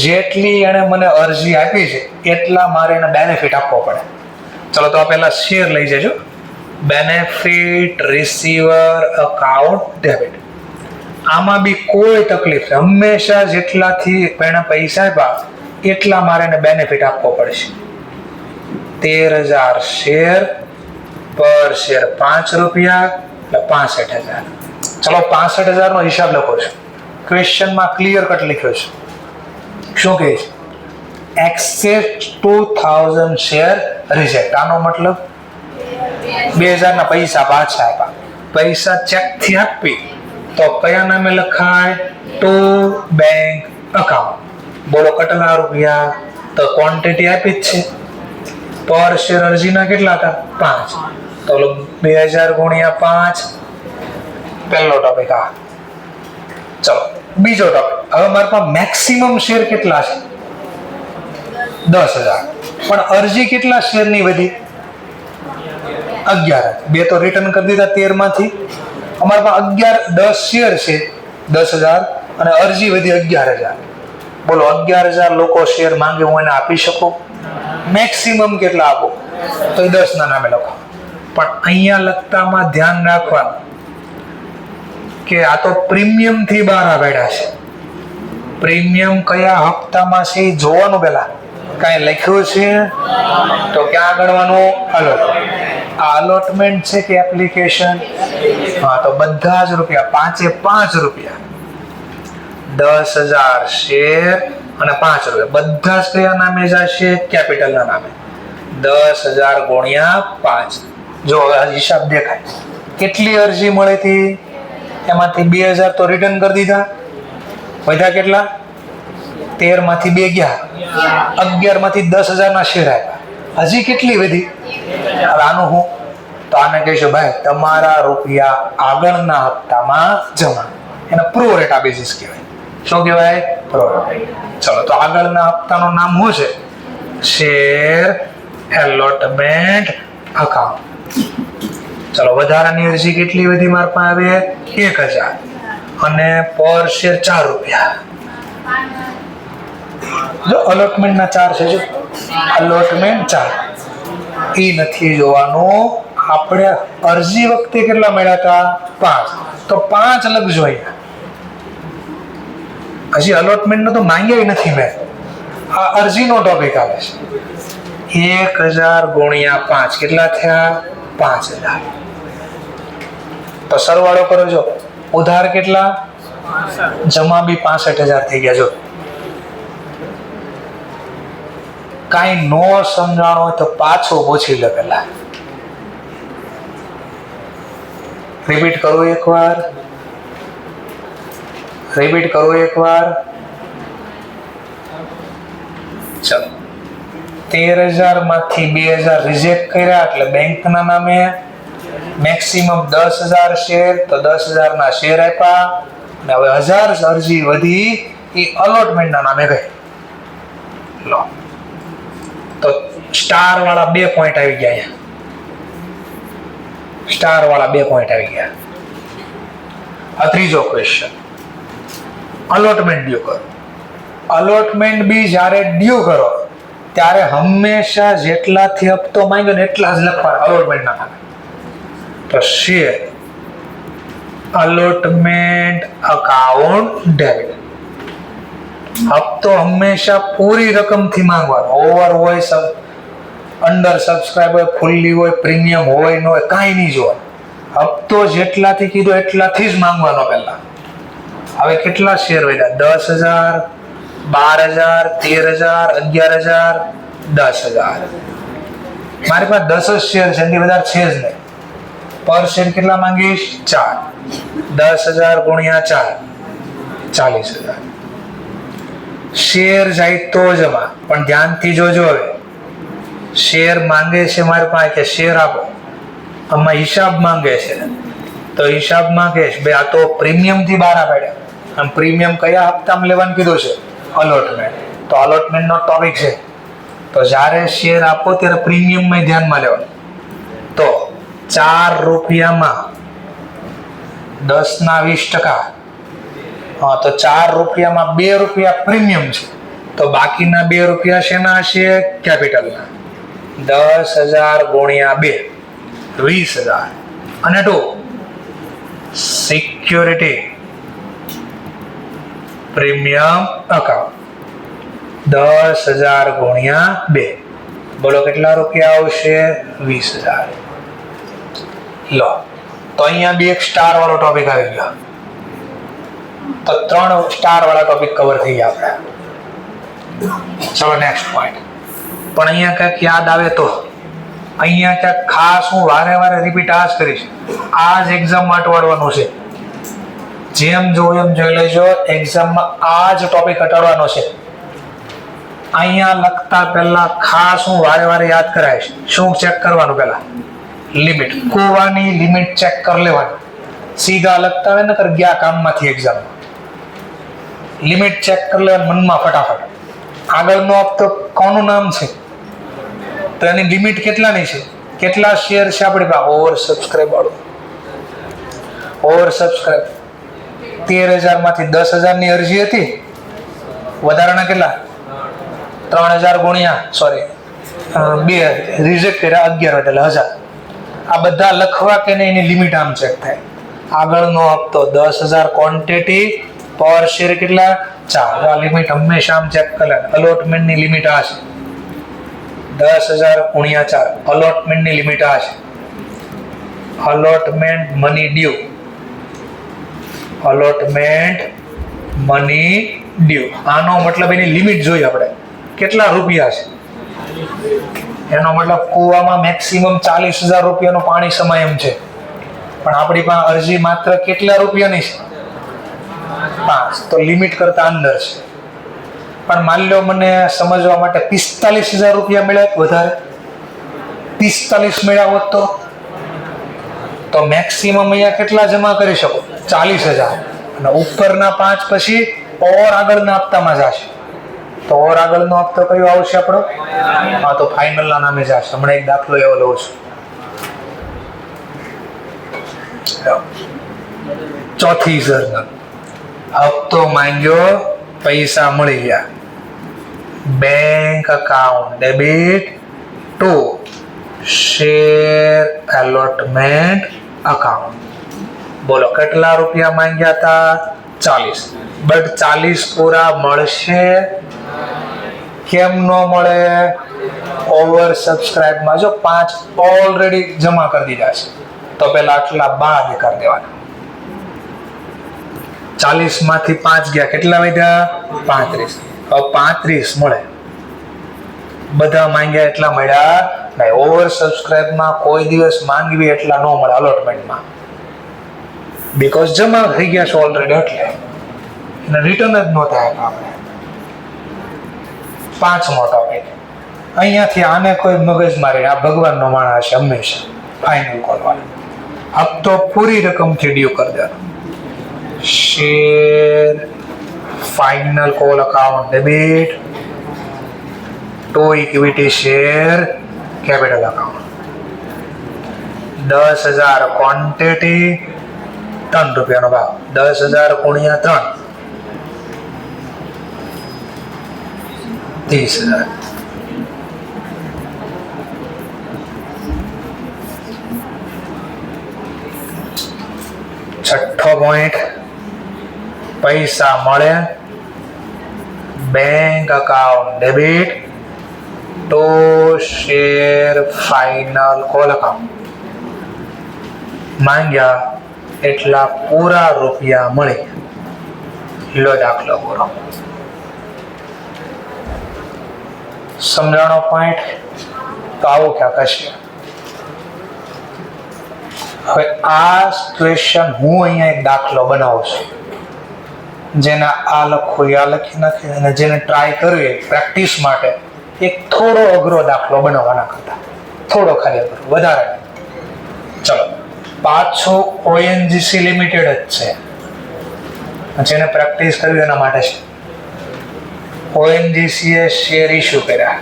જેટલી એણે મને અરજી આપી છે એટલા મારે એને બેનિફિટ આપવો પડે. ચલો તો આ પહેલા શેર લઈ જજો. Benefit receiver account debit. આમાં બી કોઈ તકલીફ નહીં. હંમેશા જેટલાથી એને પૈસા આપ્યા એટલા મારે એને બેનિફિટ આપવો પડશે. 13,000 શેર, પર શેર 5 રૂપિયા, એટલે 65,000. ચલો 65,000 નો હિસાબ લખો છો. ક્વેશ્ચનમાં ક્લિયર કટ લખ્યો છે. શું કહે છે? Access 2000 share reject. આનો મતલબ 2000 ના પૈસા પાછા આપ્યા. પૈસા ચેક થી આપી તો કયા નામે લખાય? To bank account. બોલો કેટલા રૂપિયા? તો ક્વોન્ટિટી આપી જ છે. પર શેર અરજીના કેટલા હતા? 5. તો 2000 ગુણ્યા 5. પહેલો ટોપિક આ. ચલો બીજો ટોપિક. હવે મારી પાસે મેક્સિમમ શેર કેટલા છે? 10,000. પણ અરજી કેટલા શેરની વધી? 11. બે તો રિટર્ન કરી દીધા 13 માંથી. અમારા પાસે 10 શેર છે 10,000 અને અરજી વધી 11,000. બોલો 11,000 લોકો શેર માંગે, હું એને આપી શકું? મેક્સિમમ કેટલા આપો? તો 10 ના નામે લખો. પણ અહીંયા લખતામાં ધ્યાન રાખવાનું કે આ તો પ્રીમિયમ થી બહાર આવ્યા છે. પ્રીમિયમ કયા હપ્તામાં છે જોવાનું. પેલા કાંઈ લખ્યું છે તો ક્યાં ગણવાનું? આ અલોટમેન્ટ છે કે એપ્લિકેશન? હા, તો બધા જ રૂપિયા 5 રૂપિયા. 10,000 શેર અને 5 રૂપિયા બધા જ કયા નામે જશે? કેપિટલ ના નામે. 10,000 ગુણ્યા 5. જો હિસાબ દેખાય. કેટલી અરજી મળી હતી? એમાંથી 2,000 તો રિટર્ન કરી દીધા. વધ્યા કેટલા? 13 માંથી 2 ગયા. 11 માંથી 10,000 ના શેર આવ્યા. હજી કેટલી વધી? આનું હું તો આને કહીશું ભાઈ તમારા રૂપિયા આગળના હપ્તામાં જમા. એને પ્રો રેટા બેસિસ કહેવાય. શું કહેવાય? પ્રો. ચલો તો આગળના હપ્તાનું નામ શું છે? Share allotment account. ચલો વધારાની અરજી કેટલી વધી મારા પાસે આવે? 1,000 અને પર શેર 4 રૂપિયા. જો અલોટમેન્ટ ના 4 છે. જો અલોટમેન્ટ 4 એ નથી જોવાનું. આપણે અરજી વખતે કેટલા મળ્યા હતા? 5. તો 5 લખજો અહીંયા. હજી અલોટમેન્ટ નો તો માંગ્યા નથી મેં. આ અરજીનો ટોપિક આવે છે. 1,000 ગુણ્યા 5 કેટલા થયા? 5,000. તો સરવાળો કરો. જો ઉધાર કેટલા? જમા બી 65,000 થઈ ગયા. જો કાંઈ નો સમજાણો હોય તો પાછો પૂછી લે. પેલા રિપીટ કરું એકવાર. 13,000 માંથી 2,000 રિજેક્ટ કર્યા એટલે બેંકના નામે. મેક્સિમમ 10,000 શેર તો 10,000 ના શેર આપ્યા. અને હવે 1000 અરજી વધી એ અલોટમેન્ટ ના નામે ગઈ. લો તો સ્ટાર વાળા 2 પોઈન્ટ આવી ગયા. અહીંયા સ્ટાર વાળા 2 પોઈન્ટ આવી ગયા. આ ત્રીજો ક્વેશ્ચન. અલોટમેન્ટ ડ્યુ કરો. અલોટમેન્ટ બી જ્યારે ડ્યુ કરો ત્યારે હંમેશા જેટલાથી હપ્તો માંગ્યો ને એટલા જ લખવાના અલોટમેન્ટ ના નામે. તો શેર અલોટમેન્ટ અકાઉન્ટ ડેબિટ. હપ્તો હંમેશા પૂરી રકમથી માંગવાનો. ઓવર હોય, અંડર સબસ્ક્રાઇબ હોય, ફૂલ્લી હોય, પ્રીમિયમ હોય ન હોય કાંઈ નહીં જોવાનું. હપ્તો જેટલાથી કીધો એટલાથી જ માંગવાનો પહેલા. હવે કેટલા શેર વધ્યા? 10,000, 12,000, 13,000, 11,000, 10,000. મારી પાસે 10 જ શેર છે, એની વધારે છે જ નહીં. પર શેર કેટલા માંગીશ? 4. 10,000 ગુણ્યા 4 40,000. શેર જાય તો જમા. પણ ધ્યાનથી જોજો. હવે શેર માંગે છે મારી પાસે કે શેર આપો. આમાં હિસાબ માંગે છે તો હિસાબ માંગે છે. બે આ તો પ્રીમિયમ થી બહાર પાડ્યા. આમ પ્રીમિયમ કયા હપ્તામાં લેવાનું કીધું છે? અલોટમેન્ટ. તો અલોટમેન્ટ નો ટોપિક છે. તો જ્યારે શેર આપો ત્યારે પ્રીમિયમ માં ધ્યાનમાં લેવાનું. તો 4 રૂપિયામાં 10 ના 20%. હા, તો 4 રૂપિયામાં 2 રૂપિયા પ્રીમિયમ છે. તો બાકીના 2 રૂપિયા શેના હશે? કેપિટલના. 10,000 ગુણ્યા 2 20,000 અને 2 સિક્યોરિટી પ્રીમિયમ અકાઉન્ટ 10,000 ગુણ્યા 2. બોલો કેટલા રૂપિયા આવશે? 20,000. લો તો અહીંયા બી એક સ્ટાર વાળો ટોપિક આવી ગયો. તો 3 સ્ટાર વાળા ટોપિક કવર થઈ ગયા આપણે. ચલો નેક્સ્ટ પોઈન્ટ. પણ અહીંયા કંઈક યાદ આવે તો અહીંયા ક્યાંક ખાસ હું વારે વારે રિપીટ આ જ કરીશ. આ જ એક્ઝામમાં અટવાડવાનું છે. જેમ જોયું એમ જોઈ લેજો. એક્ઝામમાં આ જ ટોપિક અટવાડવાનો છે. અહીંયા લખતા પહેલા ખાસ હું વારે વારે યાદ કરાવીશ. શું ચેક કરવાનું? પહેલા લિમિટ, કુવાની લિમિટ ચેક કરી લેવાની. સીધા લખતા હોય ને કર ગયા કામમાંથી એક્ઝામમાં લિમિટ ચેક કરી લેવાની મનમાં ફટાફટ. આગળનો આપતો કોનું નામ છે તો એની લિમિટ કેટલાની છે? કેટલા શેર છે આપણી પાસે? ઓવર સબસ્ક્રાઇબ વાળું. ઓવર સબસ્ક્રાઇબ 13,000 માંથી 10,000 ની અરજી હતી. વધારાના કેટલા? 3,000 ગુણ્યા 2 રિજેક્ટ કર્યા 11 એટલે 1,000. આ બધા લખવા કે નહીં એની લિમિટ આમ ચેક થાય. આગળનો હપ્તો 10,000 ક્વોન્ટિટી પર શેર કેટલા? 4. આ લિમિટ હંમેશા આમ ચેક કરે. અલોટમેન્ટની લિમિટ આ છે 10,000 ગુણ્યા 4. અલોટમેન્ટની લિમિટ આ છે. Allotment money due. Allotment money due આનો મતલબ એની લિમિટ જોઈએ આપણે કેટલા રૂપિયા છે. એનો મતલબ કુવામાં મેક્સિમમ 40,000 રૂપિયાનું પાણી સમાય એમ છે. પણ આપણી પાસે અરજી માત્ર કેટલા રૂપિયાની છે? 5. તો લિમિટ કરતા અંદર છે. પણ માની લો મને સમજવા માટે 45,000 રૂપિયા મળ્યા વધારે 45 મળ્યા હોત તો મેક્સિમમ અહીંયા કેટલા જમા કરી શકો? 40,000. અને ઉપરના 5 પછી ઓર આગળના હપ્તામાં જશે. તો ઓર આગળનો હપ્તો કયો આવશે આપણો? હા તો ફાઇનલના નામે જશે. હમણાં એક દાખલો એવો લઉં છું. ચોથી જર્નલ. હપ્તો માંગ્યો, પૈસા મળી ગયા. Bank account debit two share allotment account. બોલો કેટલા રૂપિયા માંગ્યા હતા? 40. બટ 40 પૂરા મળશે? કેમ ન મળે? ઓવર સબસ્ક્રાઇબમાં જો 5 ઓલરેડી જમા કરી દીધા છે તો પેલા આટલા બાદ કરી દેવાના. 40 માંથી 5 ગયા કેટલા વધ્યા? 35. હવે 35 મળે. બધા માંગ્યા એટલા મળ્યા નહીં. ઓવર સબસ્ક્રાઇબમાં કોઈ દિવસ માંગવી એટલા ન મળે અલોટમેન્ટમાં. બીકોઝ જમા થઈ ગયા છે ઓલરેડી એટલે અને રિટર્ન જ ન થાય આપણે. 5મો ટોપિક. અહીંયાથી આને કોઈ મગજ મારી આ ભગવાનનો માણસ છે હંમેશા. ફાઇનલ કરવાનો હપ્તો પૂરી રકમથી ડ્યુ કરી દેવાનો. Share final call account debit to equity share capital account. 10,000 quantity 3 રૂપિયાનો ભાવ. 10,000 ગુણ્યા 3 30,000. છઠ્ઠો પોઈન્ટ. પૈસા મળે, bank account debit two share final call account. માંગ્યા એટલા પૂરા રૂપિયા મળી. લો દાખલો પૂરો. સમજાણો પોઈન્ટ? તો આવું ક્યાં કશે. હવે આ ક્વેશ્ચન હું અહીંયા એક દાખલો બનાવું છું. જેને આ લખવું આ લખી નાખે અને જેને ટ્રાય કરવી પ્રેક્ટિસ માટે એક થોડો અઘરો દાખલો બનાવવાના કરતા થોડો ખાલી અઘરો, વધારે. ચલો પાછું ઓએનજીસી લિમિટેડ જ છે. જેને પ્રેક્ટિસ કરવી એના માટે છે. ઓએનજીસી એ શેર ઇસ્યુ કર્યા.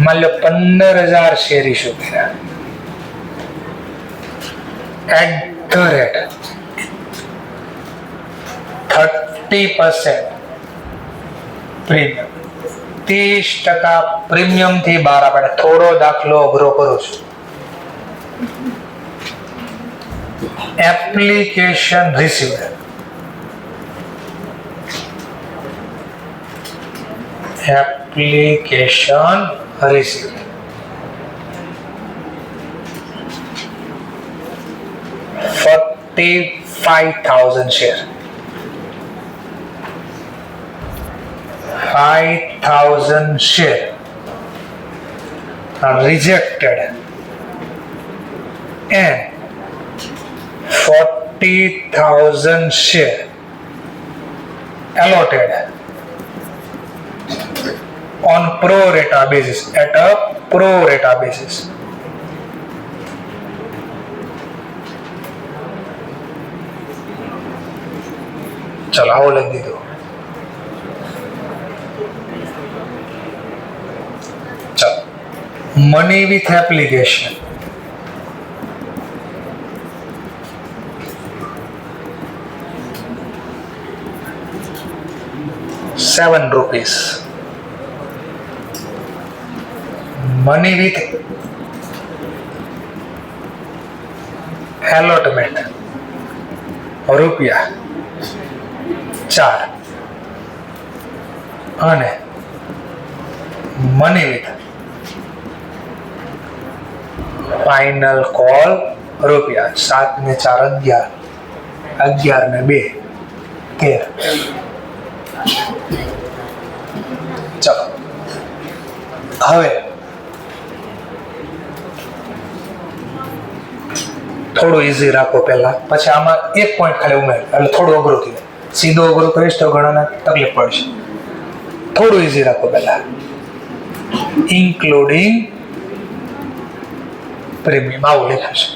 માન લો 15,000 શેર ઇસ્યુ કર્યા. @ 30% પ્રીમિયમ 30% પ્રીમિયમ થી બહાર આપણે થોડો દાખલો અઘરો કરું છું. Application received, application received 45,000 share, 5,000 share are rejected and 40,000 share allotted on pro rata basis, at a pro rata basis. चलो आओ लग दी दो. Money with application, ₹7. Money with allotment ₹4 અને money with ફાઇનલ કોલ ₹7 ને 4 11, 11 ને 2 13. ચલો હવે થોડું ઈઝી રાખો પહેલા, પછી આમાં એક પોઈન્ટ ખાલી ઉમેર એટલે થોડું અઘરું થઈ જાય. સીધો અઘરું કરીશ તો ઘણાને તકલીફ પડશે. થોડું ઈઝી રાખો પહેલા. ઇન્ક્લુડિંગ પ્રીમિયમ આવું લખાશે,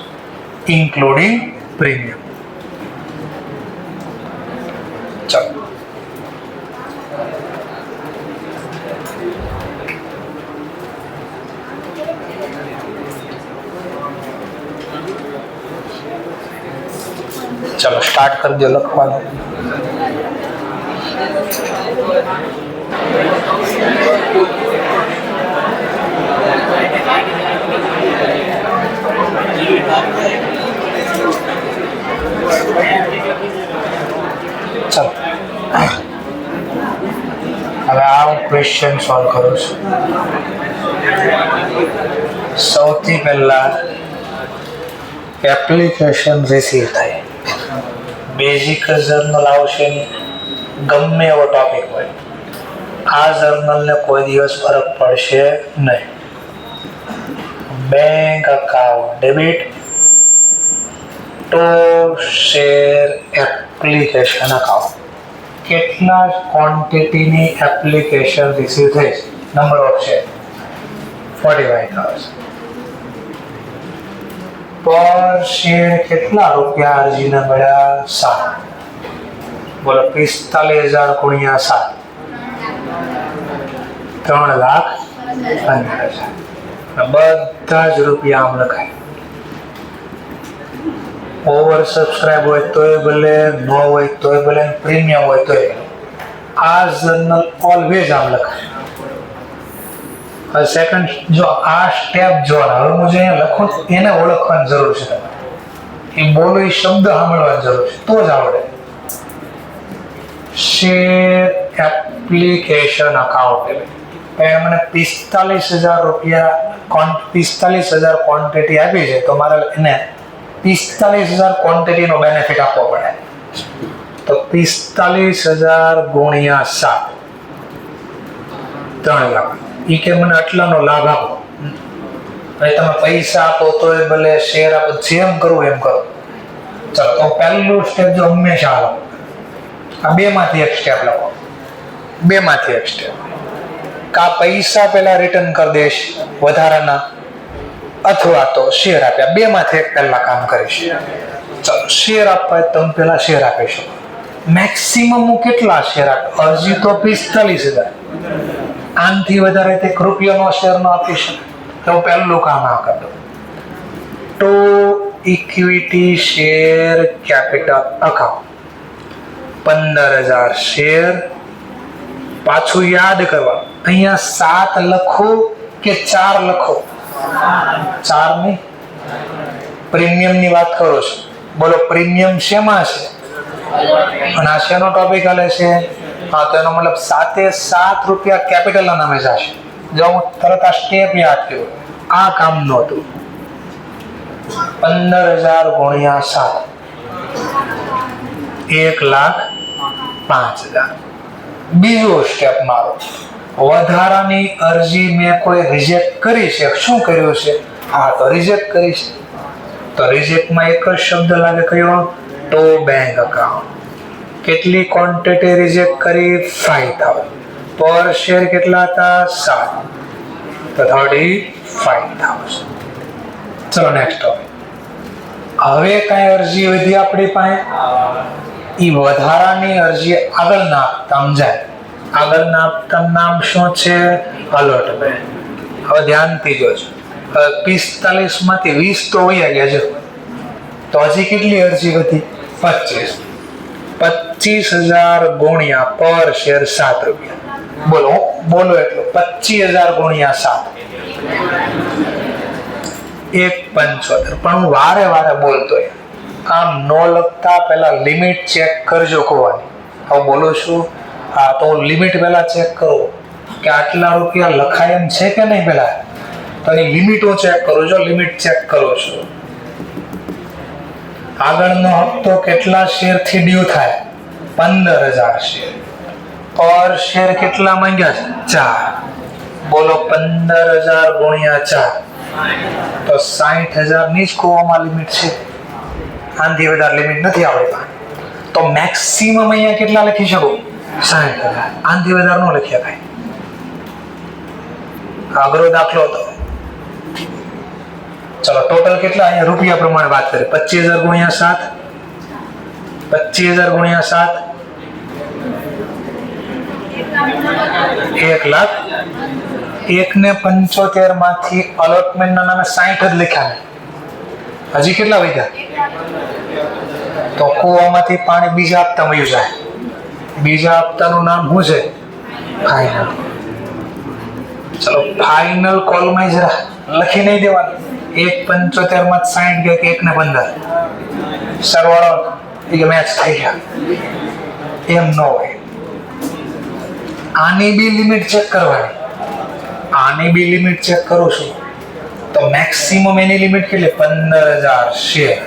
ઇન્ક્લુડિંગ પ્રીમિયમ. ચાલો ચલો સ્ટાર્ટ કરી દો લખવાનું. ચલો હવે આ હું ક્વેશ્ચન સોલ્વ કરું છું. સૌથી પહેલા એપ્લિકેશન રિસીવ થાય, બેઝિક જર્નલ આવશે, ગમે એવો ટોપિક હોય, આ જર્નલને કોઈ દિવસ ફરક પડશે નહીં. Bank account debit two share application account, કેટલા ક્વોન્ટિટીની એપ્લિકેશન રિસીવ થઈ, નંબર ઓફ શેર 45,000. પર શેર કેટલા રૂપિયા અરજીના મળ્યા 7. બોલો 45,000 ગુણ્યા 7 3,15,000. બધા જ રૂપિયા આમ લખાય. ઓવર સબસ્ક્રાઇબ હોય તોય ભલે, ન હોય તોય ભલે, પ્રીમિયમ હોય તોય ભલે, આ જર્નલ ઓલવેઝ આમ લખાય. સેકન્ડ જો આ સ્ટેપ જો હવે હું જે લખું એને ઓળખવાની જરૂર છે. તમારે એ બોલો એ શબ્દ સાંભળવાની જરૂર છે તો જ આવડે. શેર એપ્લિકેશન અકાઉન્ટ મને 45,000 રૂપિયા 45,000 ક્વોન્ટિટી આપી છે તો મારે એને 45,000 ક્વોન્ટિટીનો બેનિફિટ આપવો પડે. તો 45,000 ગુણ્યા 7 3 લાખ. એ કે મને આટલાનો લાભ આપો. ભાઈ તમે પૈસા આપો તોય ભલે, શેર આપો, જેમ કરવું એમ કરો. ચલો તો પહેલું સ્ટેપ જો હંમેશા હાલો, આ બેમાંથી એક સ્ટેપ લખો. બેમાંથી એક સ્ટેપ, કા પૈસા પહેલા રિટર્ન કરી દઈશ વધારાના, અથવા તો શેર આપ્યા. બેમાંથી એક પહેલા કામ કરીશ. ચલો શેર આપવા તમે પહેલા શેર આપી શકો. મેક્સિમમ હું કેટલા શેર આપું? અરજી તો 45,000, આનથી વધારે તે રૂપિયાનો શેર ન આપી શકે. તો પહેલું કામ આ કરી દો. Two equity share capital account 15,000 share. પાછું યાદ કરવા અહીંયા 7 લખો કે 4 લખો? 4 નહીં, પ્રીમિયમ ની વાત કરો છો. બોલો પ્રીમિયમ શેમાં છે? અને આ શેનો ટોપિક હાલે છે? હા, તો એનો મતલબ 7 રૂપિયા કેપિટલ ના નામે જશે. જો હું તરત આ સ્ટેપ યાદ કર્યું, આ કામ નહોતું. 15,000 ગુણ્યા 7, 1,05,000. બીજો સ્ટેપ મારો, વધારાની અરજી મેં કોઈ રિજેક્ટ કરી છે. શું કર્યું છે? હા, તો રિજેક્ટ કરી છે. તો રિજેક્ટમાં એક જ શબ્દ લાગે, કયો? To bank account. કેટલી ક્વોન્ટિટી રિજેક્ટ કરી? 5,000. પર શેર કેટલા હતા? 7. તો 35,000. ચલો નેક્સ્ટ ટોપિક. હવે કઈ અરજી વધી આપણી પાસે? એ વધારાની અરજી આગળના હપ્તા જાય. આગળના હપ્તાનું નામ શું છે? અલોટમેન્ટ. હવે ધ્યાનથી જોજો. 45 માંથી 20 તો વયા ગયા છે. તો હજી કેટલી અરજી વધી? 25. 25,000 ગુણ્યા પર શેર 7 રૂપિયા. બોલો બોલો એટલું 25,000 ગુણ્યા 7, 1,75. પણ હું વારે વારે બોલતો આમ નો લખતા પહેલા લિમિટ ચેક કરજો કોવાની. હું બોલું છું હા, તો હું લિમિટ પહેલા ચેક કરું કે આટલા રૂપિયા લખાય એમ છે કે નહીં. પહેલા તો એની લિમિટ હું ચેક કરું. જો લિમિટ ચેક કરું છું, આગળનો હપ્તો કેટલા શેર થી ડ્યુ થાય? 15,000 શેર. પર શેર કેટલા માંગ્યા છે? 4. બોલો 15,000 ગુણ્યા 4, તો 60,000 ની જ કોવામાં લિમિટ છે. આનાથી વધારે લિમિટ નથી આપણી પાસે. તો મેક્સિમમ અહીંયા કેટલા લખી શકો? 60,000. આનાથી વધારે ન લખ્યા ભાઈ. અઘરો દાખલો હતો. ચલો ટોટલ કેટલા અહીંયા રૂપિયા પ્રમાણે વાત કરીએ. 25,000 ગુણ્યા 7, 25,000 ગુણ્યા 7, 1,00,000. 1,75 માંથી અલોટમેન્ટ ના નામે 60 જ લખ્યા. હજી કેટલા વધ્યા? તો કુવામાંથી પાણી બીજા હપ્તા વયું જાય. બીજા હપ્તાનું નામ શું છે? ફાઇનલ. ચલો ફાઇનલ કોલમાં જરા લખી નહીં દેવાનું. 1,75 માં 60 ગયા કે 1,15? સરવાળો મેચ થઈ ગયા. એમ ન હોય. આની બી લિમિટ ચેક કરવાની. આની બી લિમિટ ચેક કરું છું તો મેક્સિમમ એની લિમિટ કેટલી? 15,000 શેર.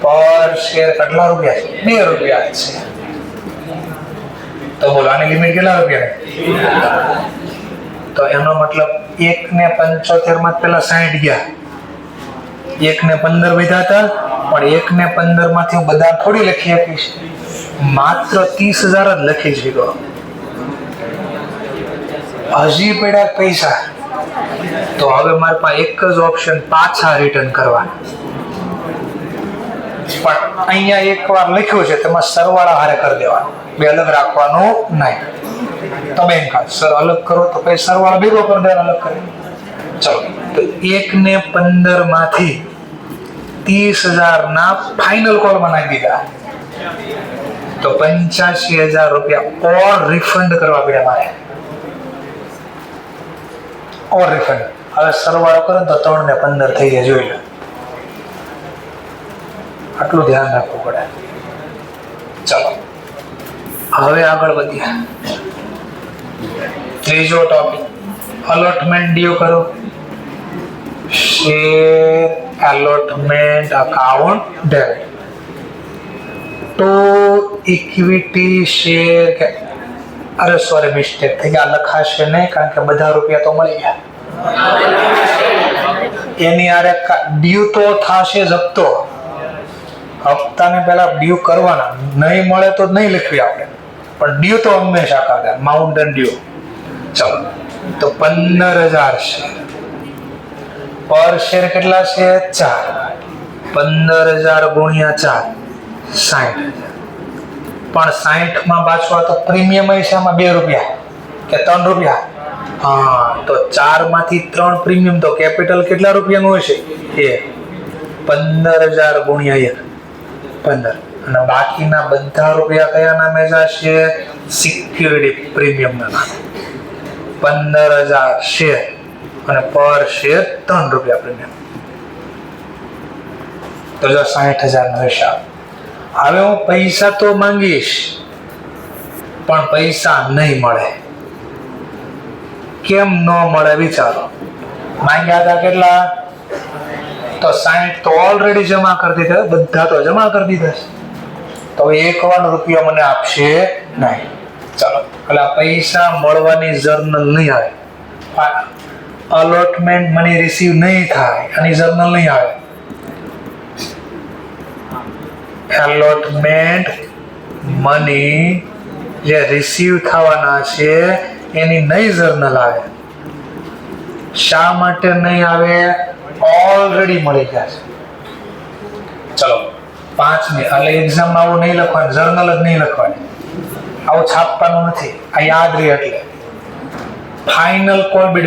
પર શેર કેટલા રૂપિયા છે? 2 રૂપિયા છે. તો બોલો આની લિમિટ કેટલા રૂપિયા? તો એનો મતલબ 1,75 માં પેલા 60 ગયા, 1,15 વધ્યા હતા. પણ 1,15 માંથી હું બધા થોડી લખી આપીશ, માત્ર 30,000 જ લખી શકો. હજી પડ્યા પૈસા. તો હવે મારી પાસે એક જ ઓપ્શન, પાછા રિટર્ન કરવાના. પણ અહીંયા એકવાર લખ્યું છે તેમાં સરવાળા હારે કરી દેવાનું, બે અલગ રાખવાનું નહીં. તમે એમ કહો સર અલગ કરો તો પછી સરવાળા ભેગો કરી દેવાનો, અલગ કરી. ચલો તો 1,15 માંથી 30,000 ના ફાઇનલ કોલમાં નાખી દીધા. તો 85,000 રૂપિયા ઓર રિફંડ કરવા પડ્યા મારે. ઓર રિફંડ. હવે સરવાળો કરો તો 3 ને 15 થઈ જાય. જોઈ લો, આટલું ધ્યાન રાખવું પડે. ચલો હવે આગળ વધીએ. ત્રીજો ટોપિક, અલોટમેન્ટ ડ્યુ કરો. Share allotment account debit to equity share. અરે સોરી, મિસ્ટેક થઈ ગયા. લખાશે નહીં કારણ કે બધા રૂપિયા તો મળી ગયા. એની આરે ડ્યુ તો થશે જ હપ્તો. હપ્તાને પહેલા ડ્યુ કરવાના, નહીં મળે તો નહીં લખવી આપણે, પણ ડ્યુ તો હંમેશા કરતા. Mountain Dew. ચલો તો 15,000 શેર. પર શેર કેટલા છે? 4. 15,000 ગુણ્યા 4, 60,000. પણ 60 માં પાછું તો પ્રીમિયમ છે, આમાં 2 રૂપિયા કે 3 રૂપિયા. હા, તો 4 માંથી 3 પ્રીમિયમ, તો કેપિટલ કેટલા રૂપિયાનું હશે? 15,000 ગુણ્યા 1, 15. અને બાકીના બધા રૂપિયા કયા નામે જશે? સિક્યુરિટી પ્રીમિયમ ના નામે. 15,000 શેર અને પર શેર 3 રૂપિયા પ્રીમિયમ. તો જો 60,000 નો હિસાબ. હવે હું પૈસા તો માંગીશ પણ પૈસા નહીં મળે. કેમ ન મળે વિચારો. માંગ્યા હતા કેટલા? તો 60 તો ઓલરેડી જમા કરી દીધા, બધા તો જમા કરી દીધા છે. તો 51 રૂપિયા મને આપશે નહીં. ચાલો એટલે પૈસા મળવાની જર્નલ નહીં આવે, અલોટમેન્ટ મની રિસીવ નહીં થાય, આની જર્નલ નહીં આવે. અલોટમેન્ટ મની જે રિસીવ થવાના છે એની નહીં જર્નલ આવે. શા માટે નહીં આવે? ઓલરેડી મળી ગયા છે. ચલો 5 એટલે એક્ઝામમાં આવું નહીં લખવાનું, જર્નલ જ નહીં લખવાની, આવું છાપવાનું નથી. આ યાદ રહે. એટલે ફાઇનલ કોઈ બી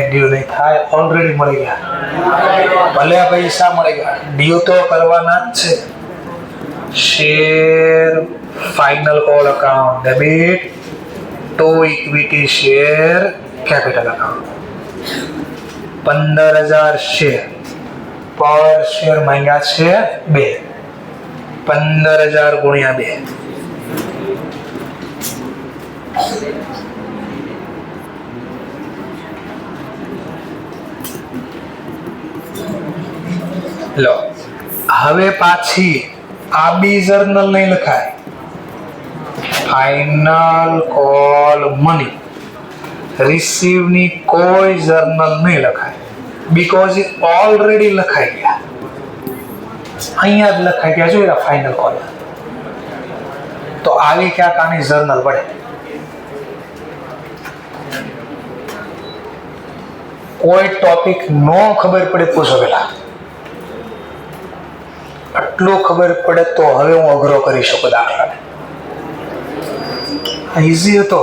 ડ્યુ નહીં થાય, ઓલરેડી મળી ગયા. ભલે પૈસા મળી ગયા, ડ્યુ તો કરવાના જ છે. Share final call account debit to equity share capital account. 15,000 share પર શેર માંગ્યા છે 2. 15,000 ગુણ્યા 2. લો હવે પાછી આ બી જર્નલ નહીં લખાય. ફાઇનલ કોલ મની રિસીવ ની કોઈ જર્નલ નહીં લખાય, બીકોઝ એ ઓલરેડી લખાઈ ગયા. અહીંયા જ લખાઈ ગયા જોઈએ ફાઇનલ કોલ. તો આવી ક્યાંક આની જર્નલ પડે. કોઈ ટોપિક નો ખબર પડે પૂછો પેલા. આટલું ખબર પડે તો હવે હું અઘરો કરી શકું દાખલાને. ઈઝી હતો,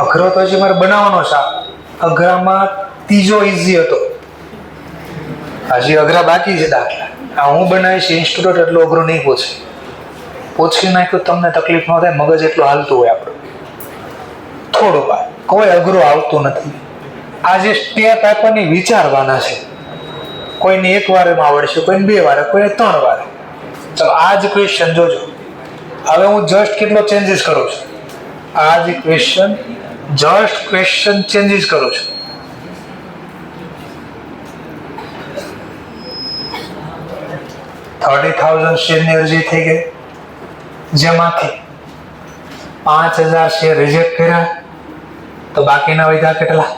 અઘરો તો હજી મારે બનાવવાનો છે. અઘરામાં ત્રીજો ઈઝી હતો, હજી અઘરા બાકી છે દાખલા. આ હું બનાવીશ ઇન્સ્ટિટ્યૂટ એટલો અઘરો નહીં પૂછે. પૂછી નાખ્યું તમને તકલીફ ન થાય, મગજ એટલું હાલતું હોય આપણું. થોડું કોઈ અઘરું આવતું નથી. આ જે સ્ટેપ આપણને વિચારવાના છે. કોઈને 1 વારમાં આવડશે, કોઈને 2 વાર, કોઈને 3 વાર. ચલો આ જ ક્વેશ્ચન જોજો. હવે હું જસ્ટ કેટલો ચેન્જીસ કરું છું. આ જ ક્વેશ્ચન જસ્ટ ક્વેશ્ચન ચેન્જીસ કરું છું. $30,000 શેરની અરજી થઈ ગઈ, જેમાંથી 5,000 શેર રિજેક્ટ કર્યા. તો બાકીના વધ્યા કેટલા?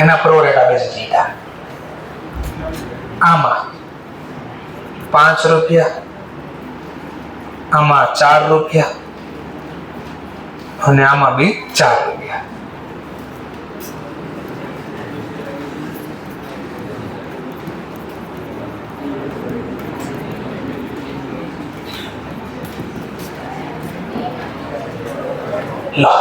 એના પ્રો રેટા બેઝ લીધા. આમાં 5 રૂપિયા, આમાં 4 રૂપિયા અને આમાં બી 4 રૂપિયા. લો